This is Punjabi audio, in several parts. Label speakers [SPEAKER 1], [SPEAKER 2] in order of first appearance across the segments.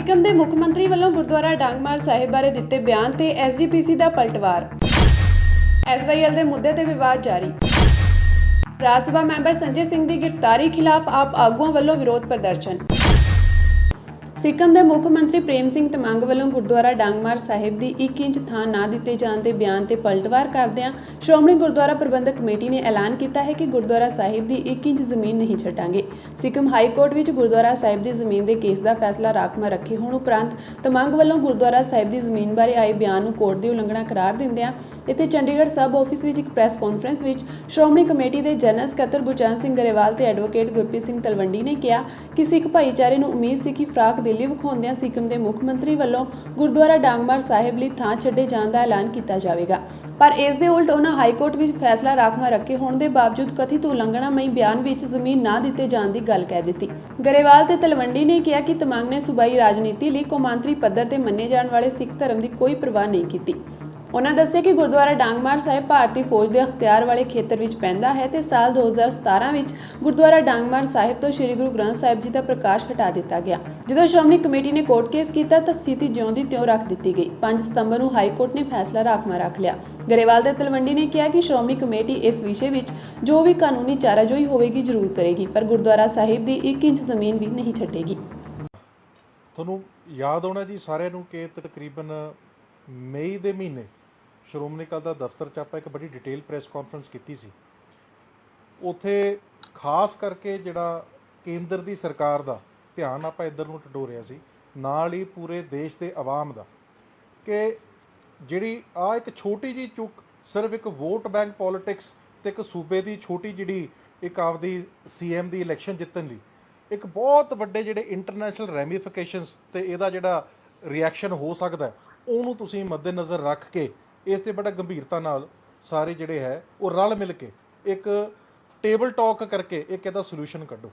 [SPEAKER 1] ਸਿੱਕਮ ਦੇ ਮੁੱਖ ਮੰਤਰੀ ਵੱਲੋਂ ਗੁਰਦੁਆਰਾ ਡਾਂਗਮਾਰ ਸਾਹਿਬ ਬਾਰੇ ਦਿੱਤੇ ਬਿਆਨ ਤੇ ਐਸਜੀਪੀਸੀ ਦਾ ਪਲਟਵਾਰ। ਐਸਵਾਈਐਲ ਦੇ ਮੁੱਦੇ ਤੇ ਵਿਵਾਦ ਜਾਰੀ। ਰਾਜ ਸਭਾ ਮੈਂਬਰ ਸੰਜੇ ਸਿੰਘ ਦੀ ਗ੍ਰਿਫਤਾਰੀ ਖਿਲਾਫ ਆਪ ਆਗੂਆਂ ਵੱਲੋਂ ਵਿਰੋਧ ਪ੍ਰਦਰਸ਼ਨ। ਸਿੱਕਮ ਦੇ ਮੁੱਖ ਮੰਤਰੀ ਪ੍ਰੇਮ ਸਿੰਘ ਤਮੰਗ ਵੱਲੋਂ ਗੁਰਦੁਆਰਾ ਡਾਂਗਮਾਰ ਸਾਹਿਬ ਦੀ 1 ਇੰਚ ਥਾਂ ਨਾ ਦਿੱਤੇ ਜਾਣ ਦੇ ਬਿਆਨ ਤੇ ਪਲਟਵਾਰ ਕਰਦਿਆਂ ਸ਼੍ਰੋਮਣੀ ਗੁਰਦੁਆਰਾ ਪ੍ਰਬੰਧਕ ਕਮੇਟੀ ਨੇ ਐਲਾਨ ਕੀਤਾ ਹੈ ਕਿ ਗੁਰਦੁਆਰਾ ਸਾਹਿਬ ਦੀ 1 ਇੰਚ ਜ਼ਮੀਨ ਨਹੀਂ ਛੱਡਾਂਗੇ। ਸਿੱਕਮ ਹਾਈ ਕੋਰਟ ਵਿੱਚ ਗੁਰਦੁਆਰਾ ਸਾਹਿਬ ਦੀ ਜ਼ਮੀਨ ਦੇ ਕੇਸ ਦਾ ਫੈਸਲਾ ਰਾਖਵਾਂ ਰੱਖੇ ਹੋਣ ਉਪਰੰਤ ਤਮੰਗ ਵੱਲੋਂ ਗੁਰਦੁਆਰਾ ਸਾਹਿਬ ਦੀ ਜ਼ਮੀਨ ਬਾਰੇ ਆਏ ਬਿਆਨ ਨੂੰ ਕੋਰਟ ਦੀ ਉਲੰਘਣਾ ਕਰਾਰ ਦਿੰਦਿਆਂ ਇੱਥੇ ਚੰਡੀਗੜ੍ਹ ਸਬ ਆਫਿਸ ਵਿੱਚ ਇੱਕ ਪ੍ਰੈਸ ਕਾਨਫਰੰਸ ਵਿੱਚ ਸ਼੍ਰੋਮਣੀ ਕਮੇਟੀ ਦੇ ਜਨਰਲ ਸਕੱਤਰ ਗੁਰਚਰਨ ਸਿੰਘ ਗਰੇਵਾਲ ਤੇ ਐਡਵੋਕੇਟ ਗੁਰਪ੍ਰੀਤ ਸਿੰਘ ਤਲਵੰਡੀ ਨੇ ਕਿਹਾ ਕਿ ਸਿੱਖ ਭਾਈਚਾਰੇ ਨੂੰ ਉਮੀਦ ਸੀ ਕਿ ਫਰਾਕ ਦਿੱਲੀ ਵਿਖਾਉਂਦਿਆਂ ਸਿੱਕਮ ਦੇ ਮੁੱਖ ਮੰਤਰੀ ਵੱਲੋਂ ਗੁਰਦੁਆਰਾ ਡਾਂਗਮਾਰ ਸਾਹਿਬ ਲਈ ਥਾਂ ਛੱਡੇ ਜਾਣ ਦਾ ਐਲਾਨ ਕੀਤਾ ਜਾਵੇਗਾ, ਪਰ ਇਸ ਦੇ ਉਲਟ ਉਹਨਾਂ ਹਾਈ ਕੋਰਟ ਵਿੱਚ ਫੈਸਲਾ ਰਾਖਵਾਂ ਰੱਖੇ ਹੋਣ ਦੇ ਬਾਵਜੂਦ ਕਥਿਤ ਉਲੰਘਣਾਮਈ ਬਿਆਨ ਵਿੱਚ ਜ਼ਮੀਨ ਨਾ ਦਿੱਤੇ ਜਾਣ ਦੀ ਗੱਲ ਕਹਿ ਦਿੱਤੀ। ਗਰੇਵਾਲ ਤੇ ਤਲਵੰਡੀ ਨੇ ਕਿਹਾ ਕਿ ਤਮੰਗ ਨੇ ਸੂਬਾਈ ਰਾਜਨੀਤੀ ਲਈ ਕੌਮਾਂਤਰੀ ਪੱਧਰ ਤੇ ਮੰਨੇ ਜਾਣ ਵਾਲੇ ਸਿੱਖ ਧਰਮ ਦੀ ਕੋਈ ਪਰਵਾਹ ਨਹੀਂ ਕੀਤੀ। ਉਹਨਾਂ ਦੱਸਿਆ ਕਿ ਗੁਰਦੁਆਰਾ ਡਾਂਗਮਾਰ ਸਾਹਿਬ ਭਾਰਤੀ ਫੌਜ ਦੇ ਅਖਤਿਆਰ ਵਾਲੇ ਖੇਤਰ ਵਿੱਚ ਪੈਂਦਾ ਹੈ ਤੇ ਸਾਲ 2017 ਵਿੱਚ ਗੁਰਦੁਆਰਾ ਡਾਂਗਮਾਰ ਸਾਹਿਬ ਤੋਂ ਸ੍ਰੀ ਗੁਰੂ ਗ੍ਰੰਥ ਸਾਹਿਬ ਜੀ ਦਾ ਪ੍ਰਕਾਸ਼ ਹਟਾ ਦਿੱਤਾ ਗਿਆ। ਜਦੋਂ ਸ਼੍ਰੋਮਣੀ ਕਮੇਟੀ ਨੇ ਕੋਰਟ ਕੇਸ ਕੀਤਾ ਤਾਂ ਸਥਿਤੀ ਜਿਉਂ ਦੀ ਤਿਉਂ ਰੱਖ ਦਿੱਤੀ ਗਈ। 5 ਸਤੰਬਰ ਨੂੰ ਹਾਈ ਕੋਰਟ ਨੇ ਫੈਸਲਾ ਰਾਖਵਾਂ ਰੱਖ ਲਿਆ। ਗਰੇਵਾਲ ਤੇ ਤਲਵੰਡੀ ਨੇ ਕਿਹਾ ਕਿ ਸ਼੍ਰੋਮਣੀ ਕਮੇਟੀ ਇਸ ਵਿਸ਼ੇ ਵਿੱਚ ਜੋ ਵੀ ਕਾਨੂੰਨੀ ਚਾਰਾਜੋਈ ਹੋਵੇਗੀ ਜ਼ਰੂਰ ਕਰੇਗੀ, ਪਰ ਗੁਰਦੁਆਰਾ ਸਾਹਿਬ ਦੀ 1 ਇੰਚ ਜ਼ਮੀਨ ਵੀ ਨਹੀਂ ਛੱਡੇਗੀ।
[SPEAKER 2] ਤੁਹਾਨੂੰ ਯਾਦ ਹੋਣਾ ਜੀ ਸਾਰਿਆਂ ਨੂੰ ਕਿ ਤਕਰੀਬਨ ਮਈ ਦੇ ਮਹੀਨੇ ਸ਼੍ਰੋਮਣੀ ਅਕਾਲੀ ਦਲ ਦਫ਼ਤਰ 'ਚ ਆਪਾਂ ਇੱਕ ਬੜੀ ਡਿਟੇਲ ਪ੍ਰੈਸ ਕਾਨਫਰੰਸ ਕੀਤੀ ਸੀ। ਉੱਥੇ ਖਾਸ ਕਰਕੇ ਜਿਹੜਾ ਕੇਂਦਰ ਦੀ ਸਰਕਾਰ ਦਾ ਧਿਆਨ ਆਪਾਂ ਇੱਧਰ ਨੂੰ ਟਟੋਰਿਆ ਸੀ, ਨਾਲ ਹੀ ਪੂਰੇ ਦੇਸ਼ ਦੇ ਆਵਾਮ ਦਾ, ਕਿ ਜਿਹੜੀ ਆ ਇੱਕ ਛੋਟੀ ਜਿਹੀ ਚੁੱਕ ਸਿਰਫ ਇੱਕ ਵੋਟ ਬੈਂਕ ਪੋਲੀਟਿਕਸ ਤੇ ਇੱਕ ਸੂਬੇ ਦੀ ਛੋਟੀ ਜਿਹੜੀ ਇੱਕ ਆਪਦੀ CM ਦੀ ਇਲੈਕਸ਼ਨ ਜਿੱਤਣ ਲਈ ਇੱਕ ਬਹੁਤ ਵੱਡੇ ਜਿਹੜੇ ਇੰਟਰਨੈਸ਼ਨਲ ਰੈਮੀਫਿਕੇਸ਼ਨਸ ਤੇ ਇਹਦਾ ਜਿਹੜਾ ਰਿਐਕਸ਼ਨ ਹੋ ਸਕਦਾ ਉਹਨੂੰ ਤੁਸੀਂ ਮੱਦੇਨਜ਼ਰ ਰੱਖ ਕੇ ਇਸ 'ਤੇ ਬੜਾ ਗੰਭੀਰਤਾ ਨਾਲ ਸਾਰੇ ਜਿਹੜੇ ਹੈ ਉਹ ਰਲ ਮਿਲ ਕੇ ਇੱਕ ਟੇਬਲ ਟਾਕ ਕਰਕੇ ਇੱਕ ਇਹਦਾ ਸੋਲੂਸ਼ਨ ਕੱਢੋ।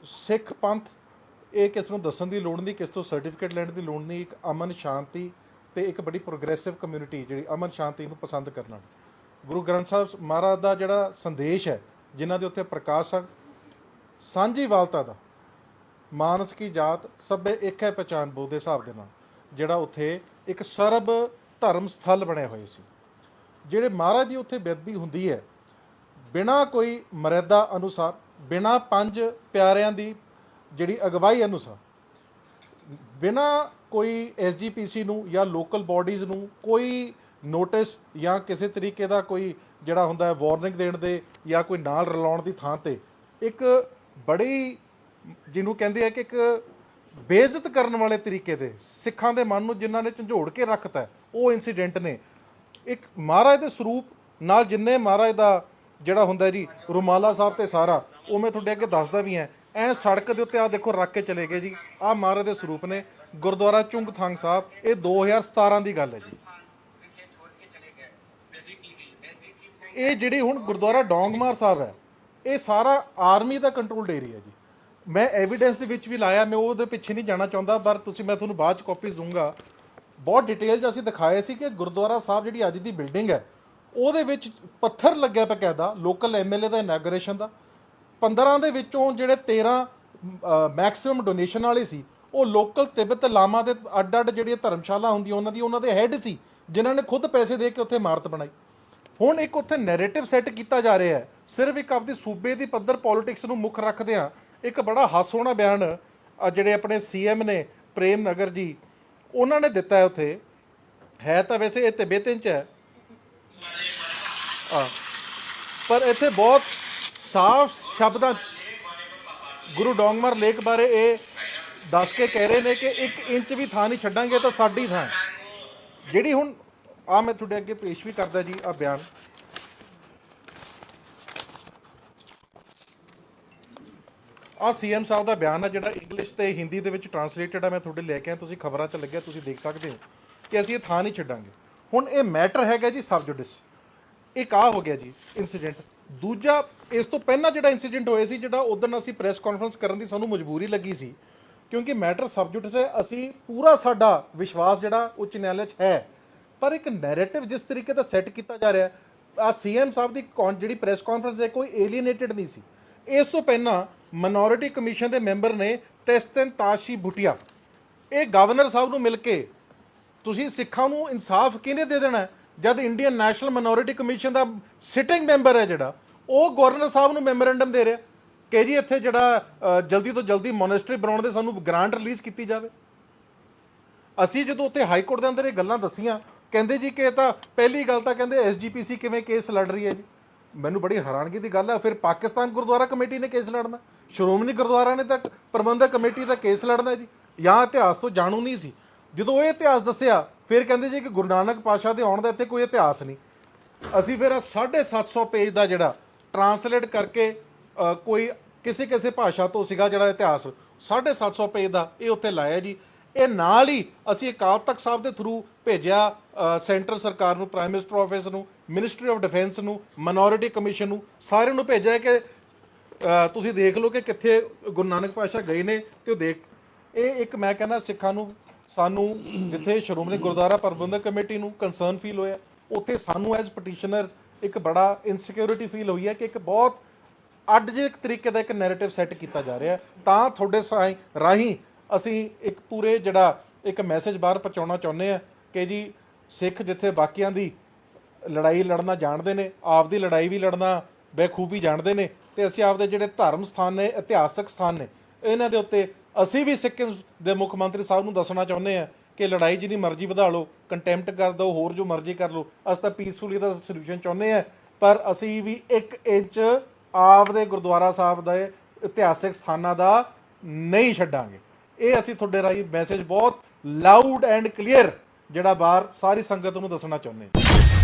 [SPEAKER 2] ਸਿੱਖ ਪੰਥ ਇਹ ਕਿਸ ਨੂੰ ਦੱਸਣ ਦੀ ਲੋੜ ਨਹੀਂ, ਕਿਸ ਤੋਂ ਸਰਟੀਫਿਕੇਟ ਲੈਣ ਦੀ ਲੋੜ ਨਹੀਂ। ਇੱਕ ਅਮਨ ਸ਼ਾਂਤੀ ਤੇ ਇੱਕ ਬੜੀ ਪ੍ਰੋਗਰੈਸਿਵ ਕਮਿਊਨਿਟੀ ਜਿਹੜੀ ਅਮਨ ਸ਼ਾਂਤੀ ਨੂੰ ਪਸੰਦ ਕਰਨ ਵਾਲੀ ਗੁਰੂ ਗ੍ਰੰਥ ਸਾਹਿਬ ਮਹਾਰਾਜ ਦਾ ਜਿਹੜਾ ਸੰਦੇਸ਼ ਹੈ, ਜਿਨ੍ਹਾਂ ਦੇ ਉੱਤੇ ਪ੍ਰਕਾਸ਼ ਸਾਂਝੀਵਾਲਤਾ ਦਾ, ਮਾਨਸ ਕੀ ਜਾਤ ਸਭੇ ਇੱਕ ਹੈ ਪਹਿਚਾਨ ਬੋਧ ਦੇ ਹਿਸਾਬ ਦੇ ਨਾਲ ਜਿਹੜਾ ਉੱਥੇ ਇੱਕ ਸਰਬ ਧਰਮ ਸਥਲ ਬਣੇ ਹੋਏ ਸੀ। ਜਿਹੜੇ ਮਹਾਰਾਜ ਦੀ ਉੱਥੇ ਬੇਅਦਬੀ ਹੁੰਦੀ ਹੈ ਬਿਨਾਂ ਕੋਈ ਮਰਿਆਦਾ ਅਨੁਸਾਰ, ਬਿਨਾਂ 5 ਪਿਆਰਿਆਂ ਦੀ ਜਿਹੜੀ ਅਗਵਾਈ ਅਨੁਸਾਰ, ਬਿਨਾਂ ਕੋਈ SGPC ਨੂੰ ਜਾਂ ਲੋਕਲ ਬਾਡੀਜ਼ ਨੂੰ ਕੋਈ ਨੋਟਿਸ ਜਾਂ ਕਿਸੇ ਤਰੀਕੇ ਦਾ ਕੋਈ ਜਿਹੜਾ ਹੁੰਦਾ ਹੈ ਵਾਰਨਿੰਗ ਦੇਣ ਦੇ ਜਾਂ ਕੋਈ ਨਾਲ ਰਲਾਉਣ ਦੀ ਥਾਂ ਤੇ ਇੱਕ ਬੜੀ ਜਿਹਨੂੰ ਕਹਿੰਦੇ ਆ ਕਿ ਇੱਕ ਬੇਇੱਜ਼ਤ ਕਰਨ ਵਾਲੇ ਤਰੀਕੇ ਦੇ ਸਿੱਖਾਂ ਦੇ ਮਨ ਨੂੰ ਜਿਨ੍ਹਾਂ ਨੇ ਝੰਜੋੜ ਕੇ ਰੱਖਤਾ ਉਹ ਇਨਸੀਡੈਂਟ ਨੇ। ਇੱਕ ਮਹਾਰਾਜ ਦੇ ਸਰੂਪ ਨਾਲ ਜਿੰਨੇ ਮਹਾਰਾਜ ਦਾ ਜਿਹੜਾ ਹੁੰਦਾ ਜੀ ਰੁਮਾਲਾ ਸਾਹਿਬ ਤੇ ਸਾਰਾ ਉਹ ਮੈਂ ਤੁਹਾਡੇ ਅੱਗੇ ਦੱਸਦਾ ਵੀ ਹੈ। ਐ ਸੜਕ ਦੇ ਉੱਤੇ ਆ ਦੇਖੋ ਰੱਖ ਕੇ ਚਲੇ ਗਏ ਜੀ, ਆਹ ਮਹਾਰਾਜ ਦੇ ਸਰੂਪ ਨੇ। ਗੁਰਦੁਆਰਾ ਚੁੰਗਥਾਂਗ ਸਾਹਿਬ, ਇਹ 2017 ਦੀ ਗੱਲ ਹੈ ਜੀ। ਇਹ ਜਿਹੜੀ ਹੁਣ ਗੁਰਦੁਆਰਾ ਡੋਂਗਮਾਰ ਸਾਹਿਬ ਹੈ ਇਹ ਸਾਰਾ ਆਰਮੀ ਦਾ ਕੰਟਰੋਲਡ ਏਰੀਆ ਜੀ। ਮੈਂ ਐਵੀਡੈਂਸ ਦੇ ਵਿੱਚ ਵੀ ਲਾਇਆ, ਮੈਂ ਉਹਦੇ ਪਿੱਛੇ ਨਹੀਂ ਜਾਣਾ ਚਾਹੁੰਦਾ, ਪਰ ਮੈਂ ਤੁਹਾਨੂੰ ਬਾਅਦ 'ਚ ਕਾਪੀਜ਼ ਦੂੰਗਾ। ਬਹੁਤ ਡਿਟੇਲ 'ਚ ਅਸੀਂ ਦਿਖਾਏ ਸੀ ਕਿ ਗੁਰਦੁਆਰਾ ਸਾਹਿਬ ਜਿਹੜੀ ਅੱਜ ਦੀ ਬਿਲਡਿੰਗ ਹੈ ਉਹਦੇ ਵਿੱਚ ਪੱਥਰ ਲੱਗਿਆ ਬਕਾਇਦਾ ਲੋਕਲ MLA ਦਾ ਇਨੈਗੋਰੇਸ਼ਨ ਦਾ। 15 ਦੇ ਵਿੱਚੋਂ ਜਿਹੜੇ 13 ਮੈਕਸਿਮਮ ਡੋਨੇਸ਼ਨ ਵਾਲੇ ਸੀ ਉਹ ਲੋਕਲ ਤਿੱਬਤ ਲਾਮਾ ਦੇ ਅੱਡ ਜਿਹੜੀਆਂ ਧਰਮਸ਼ਾਲਾ ਹੁੰਦੀਆਂ ਉਹਨਾਂ ਦੇ ਹੈੱਡ ਸੀ, ਜਿਨ੍ਹਾਂ ਨੇ ਖੁਦ ਪੈਸੇ ਦੇ ਕੇ ਉੱਥੇ ਇਮਾਰਤ ਬਣਾਈ। ਹੁਣ ਇੱਕ ਉੱਥੇ ਨੈਰੇਟਿਵ ਸੈੱਟ ਕੀਤਾ ਜਾ ਰਿਹਾ ਹੈ ਸਿਰਫ ਇੱਕ ਆਪਦੀ ਸੂਬੇ ਦੀ ਪੱਧਰ ਪੋਲੀਟਿਕਸ ਨੂੰ ਮੁੱਖ ਰੱਖਦਿਆਂ। ਇੱਕ ਬੜਾ ਹਾਸੋਣਾ ਬਿਆਨ ਜਿਹੜੇ ਆਪਣੇ CM ਨੇ ਪ੍ਰੇਮ ਨਗਰ ਜੀ ਉਹਨਾਂ ਨੇ ਦਿੱਤਾ ਹੈ। ਉੱਥੇ ਹੈ ਤਾਂ ਵੈਸੇ ਇਹ ਤਿੱਬਤਨ 'ਚ ਹੈ ਪਰ ਇੱਥੇ ਬਹੁਤ ਸਾਫ਼ ਸ਼ਬਦਾਂ 'ਚ ਗੁਰੂ ਡੋਂਗਮਾਰ ਲੇਕ ਬਾਰੇ ਇਹ ਦੱਸ ਕੇ ਕਹਿ ਰਹੇ ਨੇ ਕਿ 1 ਇੰਚ ਵੀ ਥਾਂ ਨਹੀਂ ਛੱਡਾਂਗੇ ਤਾਂ ਸਾਡੀ ਥਾਂ ਜਿਹੜੀ ਹੁਣ ਮੈਂ ਤੁਹਾਡੇ ਅੱਗੇ ਪੇਸ਼ ਵੀ ਕਰਦਾ ਜੀ। ਬਿਆਨ CM ਸਾਹਿਬ ਦਾ ਬਿਆਨ ਹੈ ਜਿਹੜਾ ਇੰਗਲਿਸ਼ ਤੇ ਹਿੰਦੀ ਦੇ ਵਿੱਚ ਟਰਾਂਸਲੇਟਡ ਹੈ। ਮੈਂ ਤੁਹਾਡੇ ਲੈ ਕੇ ਆਇਆ, ਤੁਸੀਂ ਖਬਰਾਂ 'ਚ ਲੱਗਿਆ, ਤੁਸੀਂ ਦੇਖ ਸਕਦੇ ਹੋ ਕਿ ਅਸੀਂ ਇਹ ਥਾਂ ਨਹੀਂ ਛੱਡਾਂਗੇ। ਹੁਣ ਇਹ ਮੈਟਰ ਹੈਗਾ ਜੀ ਸਬ ਜੁਡਿਸ। ਇੱਕ ਹੋ ਗਿਆ ਜੀ ਇੰਸੀਡੈਂਟ। ਦੂਜਾ ਇਸ ਤੋਂ ਪਹਿਲਾਂ ਜਿਹੜਾ ਇੰਸੀਡੈਂਟ ਹੋਇਆ ਸੀ, ਜਿਹੜਾ ਉਦੋਂ ਅਸੀਂ ਪ੍ਰੈਸ ਕਾਨਫਰੰਸ ਕਰਨ ਦੀ ਸਾਨੂੰ ਮਜਬੂਰੀ ਲੱਗੀ ਸੀ ਕਿਉਂਕਿ ਮੈਟਰ ਸਬ ਜੁਡਿਸ ਹੈ। ਅਸੀਂ ਪੂਰਾ ਸਾਡਾ ਵਿਸ਼ਵਾਸ ਜਿਹੜਾ ਉੱਚ ਨਿਆਇਲੇ 'ਚ ਹੈ, ਪਰ ਇੱਕ ਨੈਰੇਟਿਵ ਜਿਸ ਤਰੀਕੇ ਦਾ ਸੈੱਟ ਕੀਤਾ ਜਾ ਰਿਹਾ CM ਸਾਹਿਬ ਦੀ ਜਿਹੜੀ ਪ੍ਰੈਸ ਕਾਨਫਰੰਸ ਹੈ ਕੋਈ ਏਲੀਏਨੇਟਡ ਨਹੀਂ ਸੀ। ਇਸ ਤੋਂ ਪਹਿਲਾਂ ਮਾਈਨੋਰਿਟੀ ਕਮਿਸ਼ਨ ਦੇ ਮੈਂਬਰ ਨੇ ਤੈਸਤਨ ਤਾਸ਼ੀ ਭੁਟੀਆ ਇਹ ਗਵਰਨਰ ਸਾਹਿਬ ਨੂੰ ਮਿਲ ਕੇ ਤੁਸੀਂ ਸਿੱਖਾਂ ਨੂੰ ਇਨਸਾਫ ਕਿਹਨੇ ਦੇ ਦੇਣਾ ਹੈ? ਜਦ ਇੰਡੀਅਨ ਨੈਸ਼ਨਲ ਮਾਈਨੋਰਿਟੀ ਕਮਿਸ਼ਨ ਦਾ ਸਿਟਿੰਗ ਮੈਂਬਰ ਹੈ ਜਿਹੜਾ, ਉਹ ਗਵਰਨਰ ਸਾਹਿਬ ਨੂੰ ਮੈਮੋਰੈਂਡਮ ਦੇ ਰਿਹਾ ਕਿ ਜੀ ਇੱਥੇ ਜਿਹੜਾ ਜਲਦੀ ਤੋਂ ਜਲਦੀ ਮੋਨੈਸਟਰੀ ਬਣਾਉਣ ਦੇ ਸਾਨੂੰ ਗ੍ਰਾਂਟ ਰਿਲੀਜ਼ ਕੀਤੀ ਜਾਵੇ। ਅਸੀਂ ਜਦੋਂ ਉੱਥੇ ਹਾਈ ਕੋਰਟ ਦੇ ਅੰਦਰ ਇਹ ਗੱਲਾਂ ਦੱਸੀਆਂ, ਕਹਿੰਦੇ ਜੀ ਕਿ ਇਹ ਤਾਂ ਪਹਿਲੀ ਗੱਲ ਤਾਂ ਕਹਿੰਦੇ ਐਸਜੀਪੀਸੀ ਕਿਵੇਂ ਕੇਸ ਲੜ ਰਹੀ ਹੈ ਜੀ। ਮੈਨੂੰ ਬੜੀ ਹੈਰਾਨਗੀ ਦੀ ਗੱਲ ਹੈ, ਫਿਰ ਪਾਕਿਸਤਾਨ ਗੁਰਦੁਆਰਾ ਕਮੇਟੀ ਨੇ ਕੇਸ ਲੜਨਾ, ਸ਼੍ਰੋਮਣੀ ਗੁਰਦੁਆਰਾ ਨੇ ਤਾਂ ਪ੍ਰਬੰਧਕ ਕਮੇਟੀ ਦਾ ਕੇਸ ਲੜਨਾ ਜੀ। ਜਾਂ ਇਤਿਹਾਸ ਤੋਂ ਜਾਣੂ ਨਹੀਂ ਸੀ। ਜਦੋਂ ਇਹ ਇਤਿਹਾਸ ਦੱਸਿਆ ਫਿਰ ਕਹਿੰਦੇ ਜੀ ਕਿ ਗੁਰੂ ਨਾਨਕ ਪਾਤਸ਼ਾਹ ਦੇ ਆਉਣ ਦਾ ਇੱਥੇ ਕੋਈ ਇਤਿਹਾਸ ਨਹੀਂ। ਅਸੀਂ ਫਿਰ 750 ਪੇਜ ਦਾ ਜਿਹੜਾ ਟਰਾਂਸਲੇਟ ਕਰਕੇ ਕੋਈ ਕਿਸੇ ਭਾਸ਼ਾ ਤੋਂ ਸੀਗਾ ਜਿਹੜਾ ਇਤਿਹਾਸ 750 ਪੇਜ ਦਾ, ਇਹ ਉੱਥੇ ਲਾਇਆ ਜੀ। ਇਹ ਨਾਲ ਹੀ ਅਸੀਂ ਅਕਾਲ ਤਖਤ ਸਾਹਿਬ ਦੇ ਥਰੂ ਭੇਜਿਆ ਸੈਂਟਰ ਸਰਕਾਰ ਨੂੰ, ਪ੍ਰਾਈਮ ਮਿਨਿਸਟਰ ਆਫਿਸ ਨੂੰ, ਮਿਨਿਸਟਰੀ ਆਫ ਡਿਫੈਂਸ ਨੂੰ, ਮਾਈਨੋਰਿਟੀ ਕਮਿਸ਼ਨ ਨੂੰ, ਸਾਰਿਆਂ ਨੂੰ ਭੇਜਿਆ ਕਿ ਤੁਸੀਂ ਦੇਖ ਲਓ ਕਿ ਕਿੱਥੇ ਗੁਰੂ ਨਾਨਕ ਪਾਤਸ਼ਾਹ ਗਏ ਨੇ ਤੇ ਉਹ ਦੇਖ। ਇਹ ਇੱਕ ਮੈਂ ਕਹਿੰਦਾ ਸਿੱਖਾਂ ਨੂੰ, ਸਾਨੂੰ ਜਿੱਥੇ ਸ਼੍ਰੋਮਣੀ ਗੁਰਦੁਆਰਾ ਪ੍ਰਬੰਧਕ ਕਮੇਟੀ ਨੂੰ ਕੰਸਰਨ ਫੀਲ ਹੋਇਆ, ਉੱਥੇ ਸਾਨੂੰ ਐਜ਼ ਪਟੀਸ਼ਨਰ ਇੱਕ ਬੜਾ ਇਨਸਿਕਿਉਰਿਟੀ ਫੀਲ ਹੋਈ ਹੈ ਕਿ ਇੱਕ ਬਹੁਤ ਅੱਡ ਜਿਹੇ ਤਰੀਕੇ ਦਾ ਇੱਕ ਨੈਰੇਟਿਵ ਸੈੱਟ ਕੀਤਾ ਜਾ ਰਿਹਾ। ਤਾਂ ਤੁਹਾਡੇ ਰਾਹੀਂ ਅਸੀਂ ਇੱਕ ਪੂਰੇ ਜਿਹੜਾ ਇੱਕ ਮੈਸੇਜ ਬਾਹਰ ਪਹੁੰਚਾਉਣਾ ਚਾਹੁੰਦੇ ਆ ਕਿ ਜੀ ਸਿੱਖ ਜਿੱਥੇ ਬਾਕੀਆਂ ਦੀ ਲੜਾਈ ਲੜਨਾ ਜਾਣਦੇ ਨੇ, ਆਪਦੀ ਲੜਾਈ ਵੀ ਲੜਨਾ ਬੇਖੂਬੀ ਜਾਣਦੇ ਨੇ, ਤੇ ਅਸੀਂ ਆਪਦੇ ਜਿਹੜੇ ਧਰਮ ਸਥਾਨ ਨੇ, ਇਤਿਹਾਸਕ ਸਥਾਨ ਨੇ, ਇਹਨਾਂ ਦੇ ਉੱਤੇ ਅਸੀਂ ਵੀ ਸਿੱਕਿਮ ਦੇ ਮੁੱਖ ਮੰਤਰੀ ਸਾਹਿਬ ਨੂੰ ਦੱਸਣਾ ਚਾਹੁੰਦੇ ਆ ਕਿ ਲੜਾਈ ਜਿੰਨੀ ਮਰਜ਼ੀ ਵਧਾ ਲਓ, ਕੰਟੈਂਪਟ ਕਰ ਦਿਓ, ਹੋਰ ਜੋ ਮਰਜ਼ੀ ਕਰ ਲਓ, ਅਸੀਂ ਤਾਂ ਪੀਸਫੁਲੀ ਦਾ ਸੋਲੂਸ਼ਨ ਚਾਹੁੰਦੇ ਆ। ਪਰ ਅਸੀਂ ਵੀ 1 ਇੰਚ ਆਪਦੇ ਗੁਰਦੁਆਰਾ ਸਾਹਿਬ ਦੇ ਇਤਿਹਾਸਕ ਸਥਾਨਾਂ ਦਾ ਨਹੀਂ ਛੱਡਾਂਗੇ। ਇਹ ਅਸੀਂ ਤੁਹਾਡੇ ਰਾਹੀਂ ਮੈਸੇਜ ਬਹੁਤ ਲਾਊਡ ਐਂਡ ਕਲੀਅਰ ਜਿਹੜਾ ਬਾਹਰ ਸਾਰੀ ਸੰਗਤ ਨੂੰ ਦੱਸਣਾ ਚਾਹੁੰਦੇ ਹਾਂ।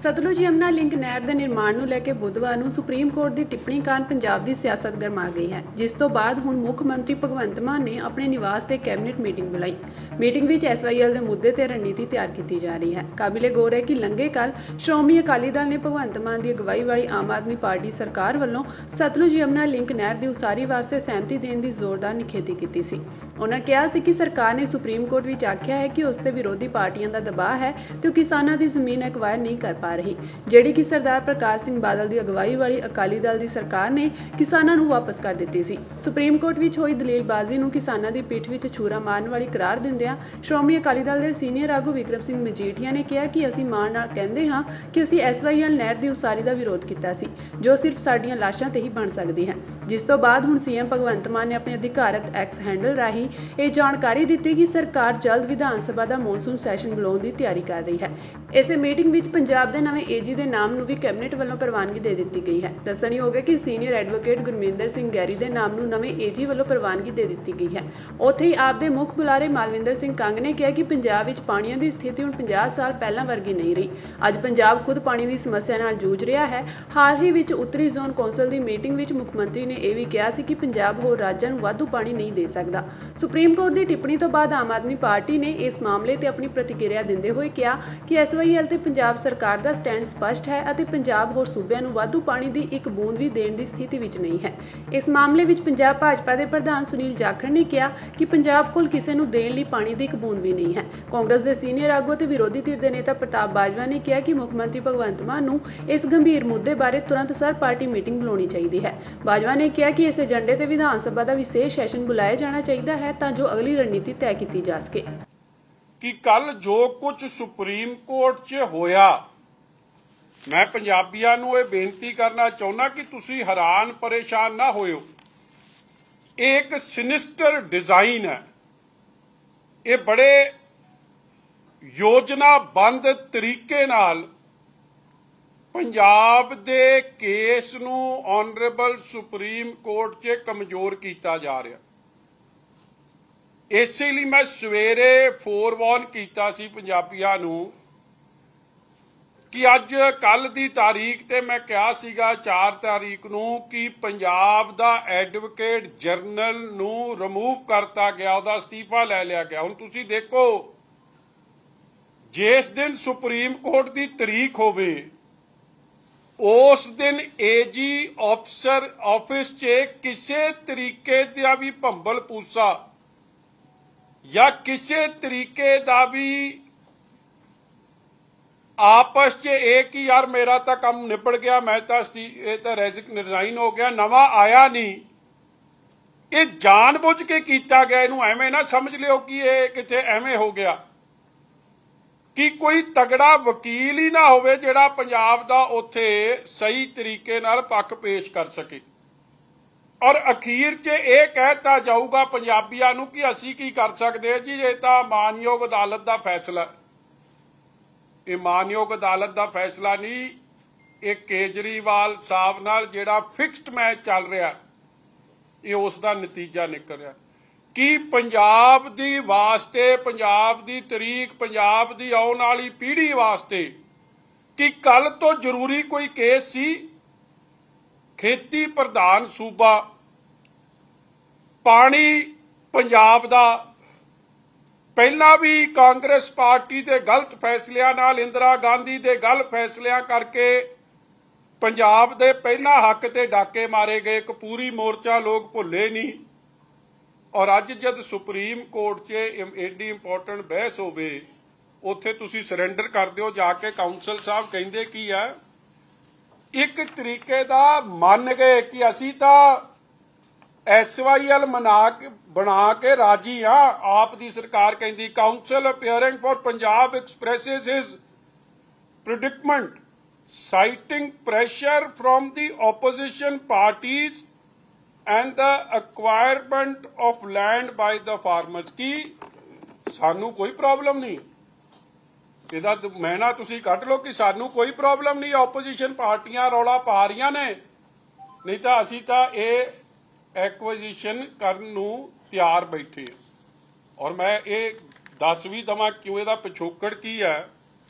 [SPEAKER 1] ਸਤਲੁਜ ਯਮੁਨਾ ਲਿੰਕ ਨਹਿਰ ਦੇ ਨਿਰਮਾਣ ਨੂੰ ਲੈ ਕੇ ਬੁੱਧਵਾਰ ਨੂੰ ਸੁਪਰੀਮ ਕੋਰਟ ਦੀ ਟਿੱਪਣੀ ਕਾਰਨ ਪੰਜਾਬ ਦੀ ਸਿਆਸਤ ਗਰਮਾ ਗਈ ਹੈ, ਜਿਸ ਤੋਂ ਬਾਅਦ ਹੁਣ ਮੁੱਖ ਮੰਤਰੀ ਭਗਵੰਤ ਮਾਨ ਨੇ ਆਪਣੇ ਨਿਵਾਸ ਤੇ ਕੈਬਨਿਟ ਮੀਟਿੰਗ ਬੁਲਾਈ। ਮੀਟਿੰਗ ਵਿੱਚ ਐਸਵਾਈਐਲ ਦੇ ਮੁੱਦੇ ਤੇ ਰਣਨੀਤੀ ਤਿਆਰ ਕੀਤੀ ਜਾ ਰਹੀ ਹੈ। ਕਾਬਿਲੇ ਗੌਰ ਹੈ ਕਿ ਲੰਘੇ ਕੱਲ ਸ਼੍ਰੋਮਣੀ ਅਕਾਲੀ ਦਲ ਨੇ ਭਗਵੰਤ ਮਾਨ ਦੀ ਅਗਵਾਈ ਵਾਲੀ ਆਮ ਆਦਮੀ ਪਾਰਟੀ ਸਰਕਾਰ ਵੱਲੋਂ ਸਤਲੁਜ ਯਮੁਨਾ ਲਿੰਕ ਨਹਿਰ ਦੀ ਉਸਾਰੀ ਵਾਸਤੇ ਸਹਿਮਤੀ ਦੇਣ ਦੀ ਜ਼ੋਰਦਾਰ ਨਿਖੇਧੀ ਕੀਤੀ ਸੀ। ਉਹਨਾਂ ਕਿਹਾ ਸੀ ਕਿ ਸਰਕਾਰ ਨੇ ਸੁਪਰੀਮ ਕੋਰਟ ਵਿੱਚ ਆਖਿਆ ਹੈ ਕਿ ਉਸ ਤੇ ਵਿਰੋਧੀ ਪਾਰਟੀਆਂ ਦਾ ਦਬਾਅ ਹੈ ਤੇ ਉਹ ਕਿਸਾਨਾਂ ਦੀ ਜ਼ਮੀਨ ਐਕਵਾਇਰ ਨਹੀਂ ਕਰ ਪਾ ਰਹੀ, ਜਿਹੜੀ ਕਿ ਸਰਦਾਰ ਪ੍ਰਕਾਸ਼ ਸਿੰਘ ਬਾਦਲ ਦੀ ਅਗਵਾਈ ਵਾਲੀ ਅਕਾਲੀ ਦਲ ਦੀ ਸਰਕਾਰ ਨੇ ਕਿਸਾਨਾਂ ਨੂੰ ਵਾਪਸ ਕਰ ਦਿੱਤੀ ਸੀ। ਸੁਪਰੀਮ ਕੋਰਟ ਵਿੱਚ ਹੋਈ ਦਲੀਲਬਾਜ਼ੀ ਨੂੰ ਕਿਸਾਨਾਂ ਦੀ ਪਿੱਠ ਵਿੱਚ ਛੁਰਾ ਮਾਰਨ ਵਾਲੀ ਕਰਾਰ ਦਿੰਦਿਆਂ ਸ਼੍ਰੋਮਣੀ ਅਕਾਲੀ ਦਲ ਦੇ ਸੀਨੀਅਰ ਆਗੂ ਵਿਕਰਮ ਸਿੰਘ ਮਜੀਠੀਆ ਨੇ ਕਿਹਾ ਕਿ ਅਸੀਂ ਮਾਣ ਨਾਲ ਕਹਿੰਦੇ ਹਾਂ ਕਿ ਅਸੀਂ ਐਸਵਾਈਐਲ ਨਹਿਰ ਦੀ ਉਸਾਰੀ ਦਾ ਵਿਰੋਧ ਕੀਤਾ ਸੀ, ਜੋ ਸਿਰਫ ਸਾਡੀਆਂ ਲਾਸ਼ਾਂ ਤੇ ਹੀ ਬਣ ਸਕਦੀ ਹੈ। ਜਿਸ ਤੋਂ ਬਾਅਦ ਹੁਣ ਸੀਐਮ ਭਗਵੰਤ ਮਾਨ ਨੇ ਆਪਣੇ ਅਧਿਕਾਰਤ ਐਕਸ ਹੈਂਡਲ ਰਾਹੀਂ ਇਹ ਜਾਣਕਾਰੀ ਦਿੱਤੀ ਕਿ ਸਰਕਾਰ ਜਲਦ ਵਿਧਾਨ ਸਭਾ ਦਾ ਮੌਨਸੂਨ ਸੈਸ਼ਨ ਬੁਲਾਉਣ ਦੀ ਤਿਆਰੀ ਕਰ ਰਹੀ ਹੈ। ਇਸੇ ਮੀਟਿੰਗ ਵਿੱਚ ਪੰਜਾਬ ਦੇ ਨਵੇਂ ਏਜੀ ਦੇ ਨਾਮ ਨੂੰ ਵੀ ਕੈਬਨਿਟ ਵੱਲੋਂ ਪ੍ਰਵਾਨਗੀ ਦੇ ਦਿੱਤੀ ਗਈ ਹੈ। ਦੱਸਣਯੋਗ ਹੈ ਕਿ ਸੀਨੀਅਰ ਐਡਵੋਕੇਟ ਗੁਰਮਿੰਦਰ ਸਿੰਘ ਗੈਰੀ ਦੇ ਨਾਮ ਨੂੰ ਨਵੇਂ ਏਜੀ ਵੱਲੋਂ ਪ੍ਰਵਾਨਗੀ ਦੇ ਦਿੱਤੀ ਗਈ ਹੈ। ਉੱਥੇ ਹੀ ਆਪ ਦੇ ਮੁੱਖ ਬੁਲਾਰੇ ਮਾਲਵਿੰਦਰ ਸਿੰਘ ਕੰਗ ਨੇ ਕਿਹਾ ਕਿ ਪੰਜਾਬ ਵਿੱਚ ਪਾਣੀਆਂ ਦੀ ਸਥਿਤੀ ਹੁਣ 50 ਸਾਲ ਪਹਿਲਾਂ ਵਰਗੀ ਨਹੀਂ ਰਹੀ। ਅੱਜ ਪੰਜਾਬ ਖੁਦ ਪਾਣੀ ਦੀ ਸਮੱਸਿਆ ਨਾਲ ਜੂਝ ਰਿਹਾ ਹੈ। ਹਾਲ ਹੀ ਵਿੱਚ ਉੱਤਰੀ ਜ਼ੋਨ ਕੌਂਸਲ ਦੀ ਮੀਟਿੰਗ ਵਿੱਚ ਮੁੱਖ ਮੰਤਰੀ ਨੇ ਇਹ ਵੀ ਕਿਹਾ ਸੀ ਕਿ ਪੰਜਾਬ ਹੋਰ ਰਾਜਾਂ ਨੂੰ ਵਾਧੂ ਪਾਣੀ ਨਹੀਂ ਦੇ ਸਕਦਾ। ਸੁਪਰੀਮ ਕੋਰਟ ਦੀ ਟਿੱਪਣੀ ਤੋਂ ਬਾਅਦ ਆਮ ਆਦਮੀ ਪਾਰਟੀ ਨੇ ਇਸ ਮਾਮਲੇ ਤੇ ਆਪਣੀ ਪ੍ਰਤੀਕਿਰਿਆ ਦਿੰਦੇ ਹੋਏ ਕਿਹਾ ਕਿ ਐਸਵਾਈਐਲ ਤੇ ਪੰਜਾਬ ਸਰਕਾਰ ਦਾ ਸਟੈਂਡ ਸਪਸ਼ਟ ਹੈ ਅਤੇ ਪੰਜਾਬ ਹੋਰ ਸੂਬਿਆਂ ਨੂੰ ਵਾਧੂ ਪਾਣੀ ਦੀ ਇੱਕ ਬੂੰਦ ਵੀ ਦੇਣ ਦੀ ਸਥਿਤੀ ਵਿੱਚ ਨਹੀਂ ਹੈ। ਇਸ ਮਾਮਲੇ ਵਿੱਚ ਪੰਜਾਬ ਭਾਜਪਾ ਦੇ ਪ੍ਰਧਾਨ ਸੁਨੀਲ ਜਾਖੜ ਨੇ ਕਿਹਾ ਕਿ ਪੰਜਾਬ ਕੋਲ ਕਿਸੇ ਨੂੰ ਦੇਣ ਲਈ ਪਾਣੀ ਦੀ ਇੱਕ ਬੂੰਦ ਵੀ ਨਹੀਂ ਹੈ। ਕਾਂਗਰਸ ਦੇ ਸੀਨੀਅਰ ਆਗੂ ਅਤੇ ਵਿਰੋਧੀ ਧਿਰ ਦੇ ਨੇਤਾ ਪ੍ਰਤਾਪ ਬਾਜਵਾ ਨੇ ਕਿਹਾ ਕਿ ਮੁੱਖ ਮੰਤਰੀ ਭਗਵੰਤ ਮਾਨ ਨੂੰ ਇਸ ਗੰਭੀਰ ਮੁੱਦੇ ਬਾਰੇ ਤੁਰੰਤ ਸਰਬ ਪਾਰਟੀ ਮੀਟਿੰਗ ਬੁਲਾਉਣੀ ਚਾਹੀਦੀ ਹੈ। ਬਾਜਵਾ ਨੇ ਕਿਹਾ ਕਿ ਇਸ ਏਜੰਡੇ ਤੇ ਵਿਧਾਨ ਸਭਾ ਦਾ ਵਿਸ਼ੇਸ਼ ਸੈਸ਼ਨ ਬੁਲਾਇਆ ਜਾਣਾ ਚਾਹੀਦਾ ਹੈ ਤਾਂ ਜੋ ਅਗਲੀ ਰਣਨੀਤੀ ਤੈਅ ਕੀਤੀ ਜਾ ਸਕੇ।
[SPEAKER 3] ਕਿ ਕੱਲ ਜੋ ਕੁਝ ਸੁਪਰੀਮ ਕੋਰਟ 'ਚ ਹੋਇਆ, ਮੈਂ ਪੰਜਾਬੀਆਂ ਨੂੰ ਇਹ ਬੇਨਤੀ ਕਰਨਾ ਚਾਹੁੰਦਾ ਕਿ ਤੁਸੀਂ ਹੈਰਾਨ ਪਰੇਸ਼ਾਨ ਨਾ ਹੋਇਓ। ਇਹ ਇੱਕ ਸਿਨਿਸਟਰ ਡਿਜ਼ਾਈਨ ਹੈ। ਇਹ ਬੜੇ ਯੋਜਨਾਬੰਦ ਤਰੀਕੇ ਨਾਲ ਪੰਜਾਬ ਦੇ ਕੇਸ ਨੂੰ ਆਨਰੇਬਲ ਸੁਪਰੀਮ ਕੋਰਟ 'ਚ ਕਮਜ਼ੋਰ ਕੀਤਾ ਜਾ ਰਿਹਾ। ਇਸੇ ਲਈ ਮੈਂ ਸਵੇਰੇ ਫੋਰਵਾਰਨ ਕੀਤਾ ਸੀ ਪੰਜਾਬੀਆਂ ਨੂੰ ਕਿ ਅੱਜ ਕੱਲ ਦੀ ਤਾਰੀਖ ਤੇ ਮੈਂ ਕਿਹਾ ਸੀਗਾ 4 ਤਾਰੀਖ ਨੂੰ ਕਿ ਪੰਜਾਬ ਦਾ ਐਡਵੋਕੇਟ ਜਨਰਲ ਨੂੰ ਰਿਮੂਵ ਕਰਤਾ ਗਿਆ, ਉਹਦਾ ਅਸਤੀਫਾ ਲੈ ਲਿਆ ਗਿਆ। ਹੁਣ ਤੁਸੀਂ ਦੇਖੋ, ਜਿਸ ਦਿਨ ਸੁਪਰੀਮ ਕੋਰਟ ਦੀ ਤਾਰੀਖ ਹੋਵੇ ਉਸ ਦਿਨ ਏਜੀ ਅਫਸਰ ਆਫਿਸ 'ਚ ਕਿਸੇ ਤਰੀਕੇ ਦਾ ਵੀ ਭੰਬਲ ਪੂਸਾ ਜਾਂ ਕਿਸੇ ਤਰੀਕੇ ਦਾ ਵੀ ਆਪਸ 'ਚ ਇਹ ਕਿ ਯਾਰ ਮੇਰਾ ਤਾਂ ਕੰਮ ਨਿਬੜ ਗਿਆ, ਮੈਂ ਤਾਂ ਇਹ ਤਾਂ ਰਿਜ਼ਾਈਨ ਹੋ ਗਿਆ, ਨਵਾਂ ਆਇਆ ਨਹੀਂ, ਇਹ ਜਾਣਬੁੱਝ ਕੇ ਕੀਤਾ ਗਿਆ। ਇਹਨੂੰ ਐਵੇਂ ਨਾ ਸਮਝ ਲਿਓ ਕਿ ਇਹ ਕਿਤੇ ਐਵੇਂ ਹੋ ਗਿਆ ਕਿ ਕੋਈ ਤਗੜਾ ਵਕੀਲ ਹੀ ਨਾ ਹੋਵੇ ਜਿਹੜਾ ਪੰਜਾਬ ਦਾ ਉੱਥੇ ਸਹੀ ਤਰੀਕੇ ਨਾਲ ਪੱਖ ਪੇਸ਼ ਕਰ ਸਕੇ। ਔਰ ਅਖੀਰ 'ਚ ਇਹ ਕਹਿਤਾ ਜਾਊਗਾ ਪੰਜਾਬੀਆਂ ਨੂੰ ਕਿ ਅਸੀਂ ਕੀ ਕਰ ਸਕਦੇ ਹਾਂ ਜੀ, ਇਹ ਤਾਂ ਮਾਨਯੋਗ ਅਦਾਲਤ ਦਾ ਫੈਸਲਾ। ਇਹ ਮਾਨਯੋਗ ਅਦਾਲਤ ਦਾ ਫੈਸਲਾ ਨਹੀਂ, ਇਹ ਕੇਜਰੀਵਾਲ ਸਾਹਿਬ ਨਾਲ ਜਿਹੜਾ ਫਿਕਸਡ ਮੈਚ ਚੱਲ ਰਿਹਾ, ਇਹ ਉਸ ਦਾ ਨਤੀਜਾ ਨਿਕਲ ਰਿਹਾ ਕਿ ਪੰਜਾਬ ਦੀ ਵਾਸਤੇ, ਪੰਜਾਬ ਦੀ ਤਰੀਕ, ਪੰਜਾਬ ਦੀ ਆਉਣ ਵਾਲੀ ਪੀੜ੍ਹੀ ਵਾਸਤੇ ਕਿ ਕੱਲ ਤੋਂ ਜ਼ਰੂਰੀ ਕੋਈ ਕੇਸ ਸੀ। ਖੇਤੀ ਪ੍ਰਧਾਨ ਸੂਬਾ, ਪਾਣੀ ਪੰਜਾਬ ਦਾ ਪਹਿਲਾਂ ਵੀ ਕਾਂਗਰਸ ਪਾਰਟੀ ਦੇ ਗਲਤ ਫੈਸਲਿਆਂ ਨਾਲ, ਇੰਦਰਾ ਗਾਂਧੀ ਦੇ ਗਲਤ ਫੈਸਲਿਆਂ ਕਰਕੇ ਪੰਜਾਬ ਦੇ ਪਹਿਲਾਂ ਹੱਕ ਤੇ ਡਾਕੇ ਮਾਰੇ ਗਏ। ਕਪੂਰੀ ਮੋਰਚਾ ਲੋਕ ਭੁੱਲੇ ਨਹੀਂ। ਔਰ ਅੱਜ ਜਦ ਸੁਪਰੀਮ ਕੋਰਟ 'ਚ ਏਡੀ ਇੰਪੋਰਟੈਂਟ ਬਹਿਸ ਹੋਵੇ, ਉੱਥੇ ਤੁਸੀਂ ਸਰੈਂਡਰ ਕਰ ਦਿਓ ਜਾ ਕੇ। ਕਾਉਂਸਲ ਸਾਹਿਬ ਕਹਿੰਦੇ ਕੀ ਆ, ਇੱਕ ਤਰੀਕੇ ਦਾ ਮੰਨ ਗਏ ਕਿ ਅਸੀਂ ਤਾਂ SYL ਬਣਾ ਕੇ ਰਾਜੀ ਆ। ਆਪ ਦੀ ਸਰਕਾਰ ਕਹਿੰਦੀ counsel appearing for Punjab expresses his predicament citing pressure from the opposition parties and the acquirement of land by the farmers। ਕੀ ਸਾਨੂੰ ਕੋਈ ਪ੍ਰੋਬਲਮ ਨਹੀਂ, ਇਹਦਾ ਮਹਿਨਾ ਤੁਸੀਂ ਕੱਢ ਲਓ ਕਿ ਸਾਨੂੰ ਕੋਈ ਪ੍ਰੋਬਲਮ ਨਹੀਂ। ਆਪੋਜੀਸ਼ਨ ਪਾਰਟੀਆਂ ਰੌਲਾ ਪਾ ਰਹੀਆਂ ਨੇ, ਨਹੀਂ ਤਾਂ ਅਸੀਂ ਤਾਂ ਇਹ ਐਕੁਇਜ਼ੀਸ਼ਨ ਕਰਨ ਨੂੰ ਤਿਆਰ ਬੈਠੇ ਹਾਂ। ਔਰ ਮੈਂ ਇਹ ਦੱਸ ਵੀ ਦਵਾਂ ਕਿਉਂ, ਇਹਦਾ ਪਿਛੋਕੜ ਕੀ ਹੈ।